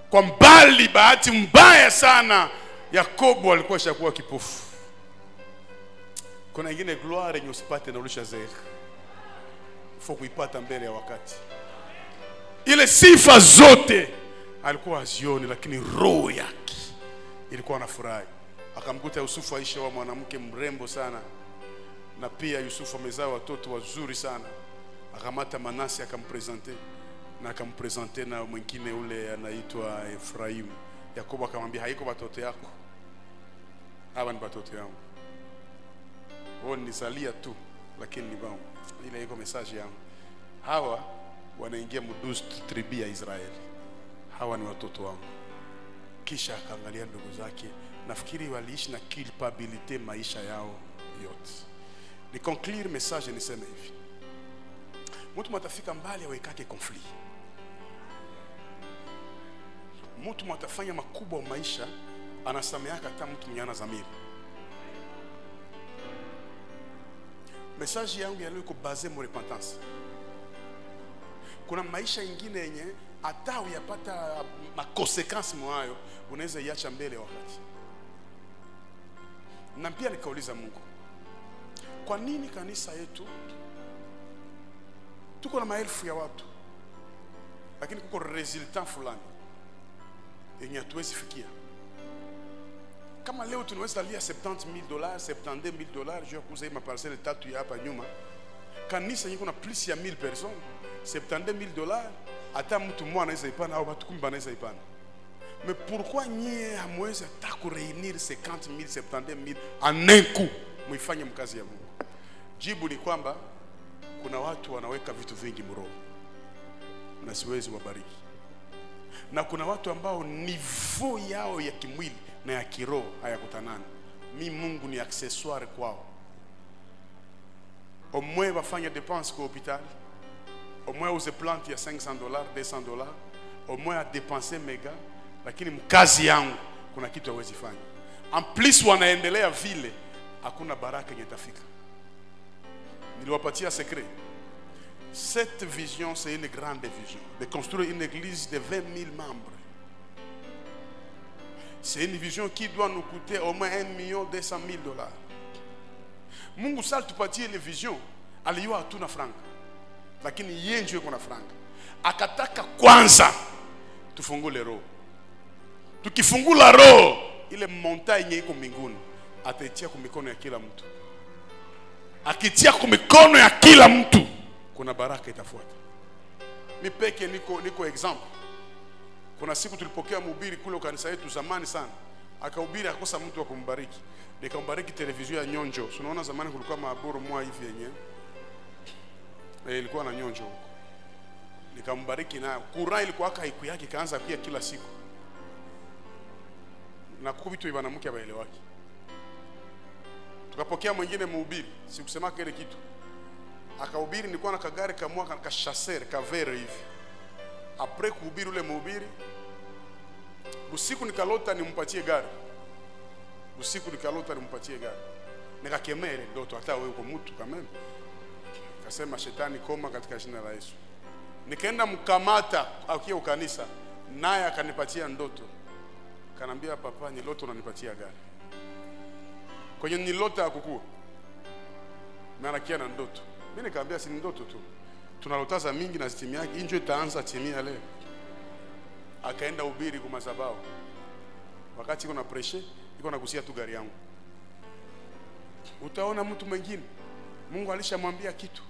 kwa mbali. Bahati mbaya sana Yakobo alikuwa shakuwa kipofu. Kuna ingine gloire yenye usipate na ulisha zeka, faut kuipata mbele ya wakati. Ile sifa zote alikuwa azioni, lakini roho yake ilikuwa anafurahi. Akamkuta Yusufu aisha wa mwanamke mrembo sana, na pia Yusufu amezaa watoto wazuri sana. Akamata Manase akampresente, na akampresente na mwingine ule anaitwa Efraim. Yakobo akamwambia haiko watoto yako, hawa ni watoto yangu, wao nisalia tu, lakini ni bao. Ile iko message yangu. Hawa wanaingia mudus tribu ya Israeli, hawa ni watoto wangu. Kisha akaangalia ndugu zake, nafikiri waliishi na culpability maisha yao yote. Ni conclure message niseme hivi: mtu matafika mbali awekake conflit. Mtu matafanya makubwa maisha, anasameaka hata mtu mnyana zamiri. Message yangu ya leo iko basé sur repentance. Kuna maisha ingine yenye hata uyapata makonsequence mwayo, unaweza iacha mbele wakati. Na pia nikauliza Mungu, kwa nini kanisa yetu tuko na maelfu ya watu, lakini kuko resultat fulani yenye hatuwezi fikia? Kama leo tunaweza lia $70,000, $72,000 juu ya kuuza ma parcelle tatu ya hapa nyuma, kanisa yenye kuna plus ya 1000 personnes, $72,000 hata mtu mmoja anaweza ipana au watu 10 wanaweza ipana. Mais pourquoi nyie hamwezi hata ku reunir 50,000, 72,000 en un coup muifanye mkazi ya Mungu? Jibu ni kwamba kuna watu wanaweka vitu vingi mroho na siwezi wabariki, na kuna watu ambao niveau yao ya kimwili na ya kiroho hayakutanani. Mungu ni accessoire kwao. Au moins wafanya dépense kwa hospital, au moins uze plante ya $500, $200, au moins a dépenser mega, lakini mkazi yangu kuna kitu hawezi fanya. En plus wanaendelea vile, hakuna baraka yenye tafika. Niliwapatia secret. Cette vision, c'est une grande vision de construire une église de 20,000 membres. C'est une vision qui doit nous coûter au moins $1,200,000. Mungu sal tupatie ile vision, aliyua hatuna franka, lakini yeye ndiye yuko na franka. Akataka kwanza tufungule roho. Tukifungula roho, ile montagne iko mbinguni ataitia kwa mikono ya kila mtu. Akitia kwa mikono ya kila mtu, kuna baraka itafuata. Mimi peke niko example. Kuna siku tulipokea mhubiri kule kanisa yetu zamani sana, akahubiri akosa mtu wa kumbariki. Nikambariki televizio ya nyonjo. Unaona zamani kulikuwa maaboro mwa hivi yenyewe, ilikuwa na nyonjo huko. Nikambariki nayo. Kura ilikuwa haiku yake kaanza pia kila siku. Na kubitu mwanamke abaelewaki. Tukapokea mwingine mhubiri, sikusema kile kitu. Akahubiri, nilikuwa na kagari kamwa ka chasser ka vere hivi. Après kuhubiri ule mhubiri, usiku nikalota nimpatie gari. Nikakemea ile ndoto, hata wewe uko mtu kama mimi. Nikasema shetani koma katika jina la Yesu. Nikaenda mkamata akiwa kanisa, naye akanipatia ndoto. Kanambia papa, ni loto unanipatia gari. Kwenye ni loto ya kukua. Maana kia na ndoto. Mimi nikamwambia si ndoto tu. Tunalotaza mingi na timia yake, injo itaanza timia leo. Akaenda ubiri kwa madhabahu. Wakati kuna pressure, iko nagusia tu gari yangu. Utaona mtu mwingine Mungu alishamwambia kitu,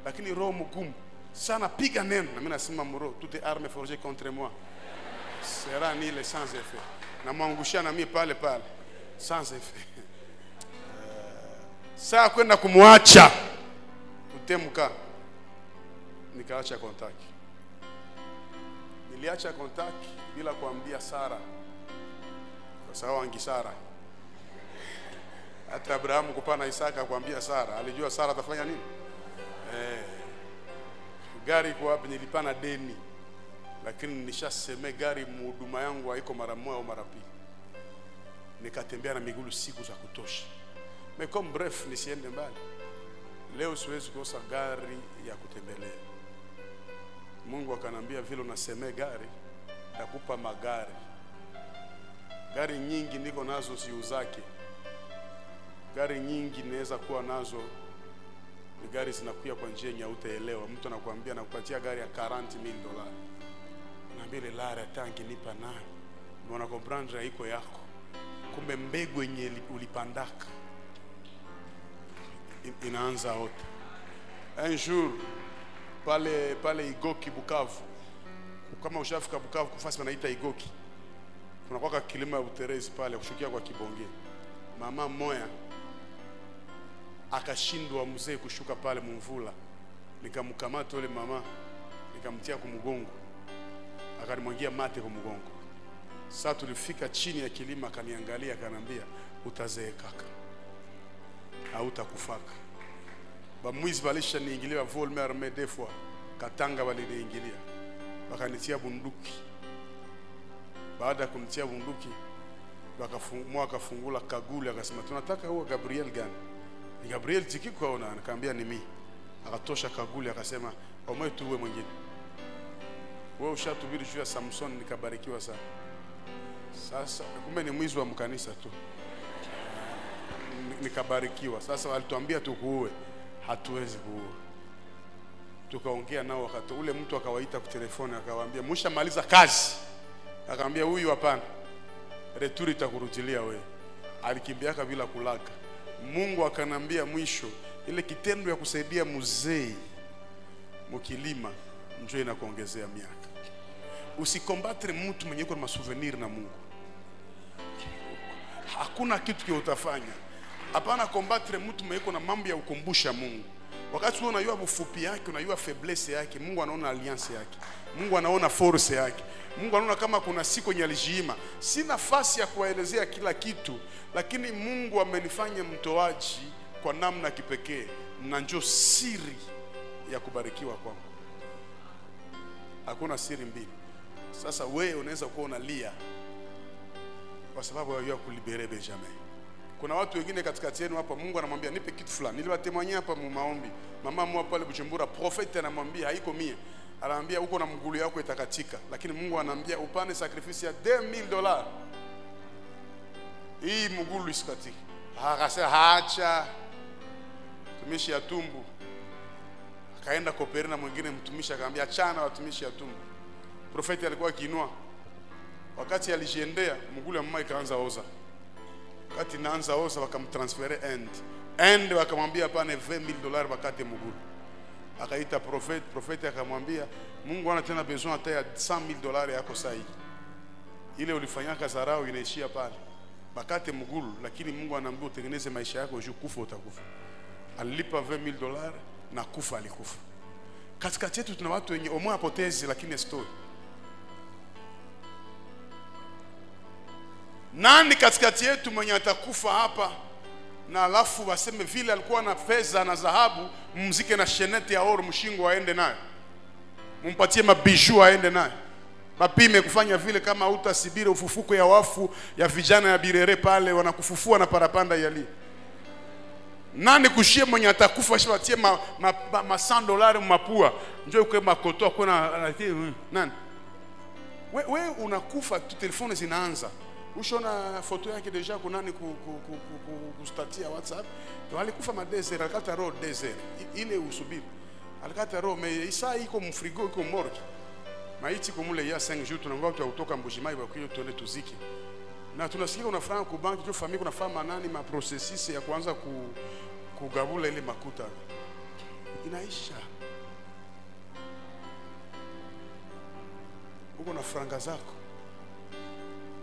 lakini roho mgumu sana, piga neno. Na mimi nasema mro, toutes armes forgées contre moi sera nile sans effet. Na mwangusha na mimi pale pale sans effet. Saa kwenda kumwacha kutemka, nikaacha contact. Niliacha contact bila kuambia Sara, kwa sababu angi Sara. Hata Abrahamu kupana Isaka kuambia Sara, alijua Sara atafanya nini. Gari kwa wapi, nilipana deni, lakini nishaseme gari mhuduma yangu haiko mara moja au mara pili. Nikatembea na miguu siku za kutosha. Mekom bref, nisiende mbali. Leo siwezi kukosa gari ya kutembelea. Mungu akanambia vile unaseme gari, nakupa magari. Gari nyingi niko nazo siuzake. Gari nyingi naweza kuwa nazo, ni gari zinakuja kwa njia yenye utaelewa. Mtu anakuambia nakupatia gari ya $40,000. Anaambia ile lara tanki nipa nayo. Unaona comprendre haiko yako. Kumbe mbegu yenye ulipandaka inaanza ota. Un jour pale Igoki Bukavu. Kama ushafika Bukavu kufasi wanaita Igoki. Kuna kwa kilima ya Uterezi pale kushukia kwa Kibonge. Mama moya akashindwa mzee kushuka pale mumvula. Nikamkamata yule mama, nikamtia kumgongo. Akanimwangia mate kumgongo. Sasa tulifika chini ya kilima, akaniangalia akanambia, utazeeka kaka. Hautakufaka. Bamwizi balisha niingilia volme armée deux fois. Katanga waliniingilia. Wakanitia bunduki. Baada ya kunitia bunduki, akafungula kaguli, akasema tunataka huo Gabriel gani? Ni Gabriel Tikiko ona, nikamwambia ni mimi. Akatosha kaguli akasema omwe tuwe mwingine. Wewe ushatubiri juu ya Samson, nikabarikiwa sana. Sasa kumbe ni mwizi wa mkanisa tu. Nikabarikiwa. Sasa walituambia tukuue, hatuwezi kuua. Tukaongea nao wakati ule, mtu akawaita kwa telefoni akawaambia mshamaliza kazi. Akamwambia huyu hapana, returi itakurudilia wewe. Alikimbiaka bila kulaka. Mungu akanambia mwisho, ile kitendo ya kusaidia mzee mkilima njoo inakuongezea miaka. Usikombatre mtu mwenye yuko na masouvenir na Mungu. Hakuna kitu kile utafanya. Hapana kombatre mtu mwenye yuko na mambo ya ukumbusha Mungu. Wakati wewe unajua ufupi yake, unajua faiblesse yake, Mungu anaona alliance yake. Mungu anaona force yake. Mungu anaona kama kuna siku yenye alijima. Si nafasi ya kuwaelezea kila kitu, lakini Mungu amenifanya mtoaji kwa namna kipekee, na njoo siri ya kubarikiwa kwangu. Hakuna siri mbili. Sasa wewe unaweza kuwa unalia kwa sababu ya kulibere Benjamin. Kuna watu wengine katikati yenu hapa, Mungu anamwambia nipe kitu fulani. Niliwatemanyia hapa mu maombi. Mama mmoja pale Bujumbura, prophet anamwambia haiko mie. Anamwambia uko na mgulu yako itakatika, lakini Mungu anamwambia upane sacrifice ya $10,000. Hii mgulu isikatike. Akasema haacha. Mtumishi ya tumbu. Akaenda kopere na mwingine mtumishi akamwambia achana watumishi ya tumbu. Prophet alikuwa akiinua. Wakati alijiendea, mgulu ya mama ikaanza oza. Wakati inaanza oza wakamtransfere end wakamwambia hapana $20,000 wakati mgulu. Akaita prophet akamwambia Mungu ana tena besoin hata ya $100,000 yako sahi. Ile ulifanyaka zarau inaishia pale. Bakate mgulu, lakini Mungu anamwambia utengeneze maisha yako juu kufa utakufa. Alilipa $20,000 na kufa alikufa. Katikati yetu tuna watu wenye omwe apotezi lakini story. Nani katikati yetu mwenye atakufa hapa na alafu waseme vile alikuwa na fedha na dhahabu, mumzike na shenete ya oro mshingo aende nayo, mumpatie mabiju aende nayo, mapime kufanya vile kama utasibiri ufufuko ya wafu ya vijana ya Birere pale wanakufufua na parapanda yali. Nani kushie mwenye atakufa shibatie ma $100 mapua njoo kwa makotoa kuna nani? Wewe unakufa tu, telefoni zinaanza. Ushona photo yake deja kunani kustatia WhatsApp. To alikufa ma desert, alikata roho desert. Ile usubiri. Alikata roho mais isa iko mfrigo iko morgue. Maiti kumule ya 5 jours tunangoa tu kutoka Mbujimai ba kuyo tuone tuzike. Na tunasikia kuna franc ku banki tu famille kuna fama nani ma processus ya kuanza kugabula ile makuta. Inaisha. Uko na franga zako.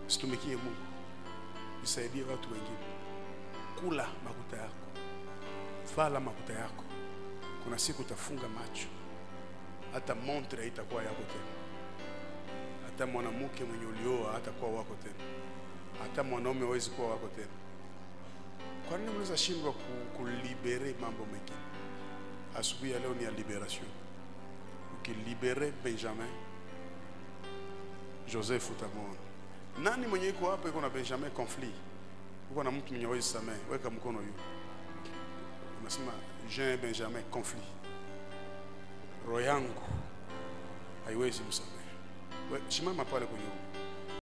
Situmikie Mungu. Isaidie watu wengine. Kula makuta yako. Fala makuta yako. Kuna siku utafunga macho. Hata montre haitakuwa yako tena. Hata mwanamke mwenye ulioa hatakuwa wako tena. Hata mwanaume hawezi kuwa wako tena. Kwa nini mnaweza shindwa kulibere mambo mengine? Asubuhi ya leo ni ya liberation. Ukilibere Benjamin, Joseph utamwona. Nani mwenye yuko hapa yuko na Benjamin conflit? Uko na mtu mwenye hawezi samehe, weka mkono juu. Unasema Jean Benjamin conflit. Roho yangu haiwezi msamehe. Simama pale kwenye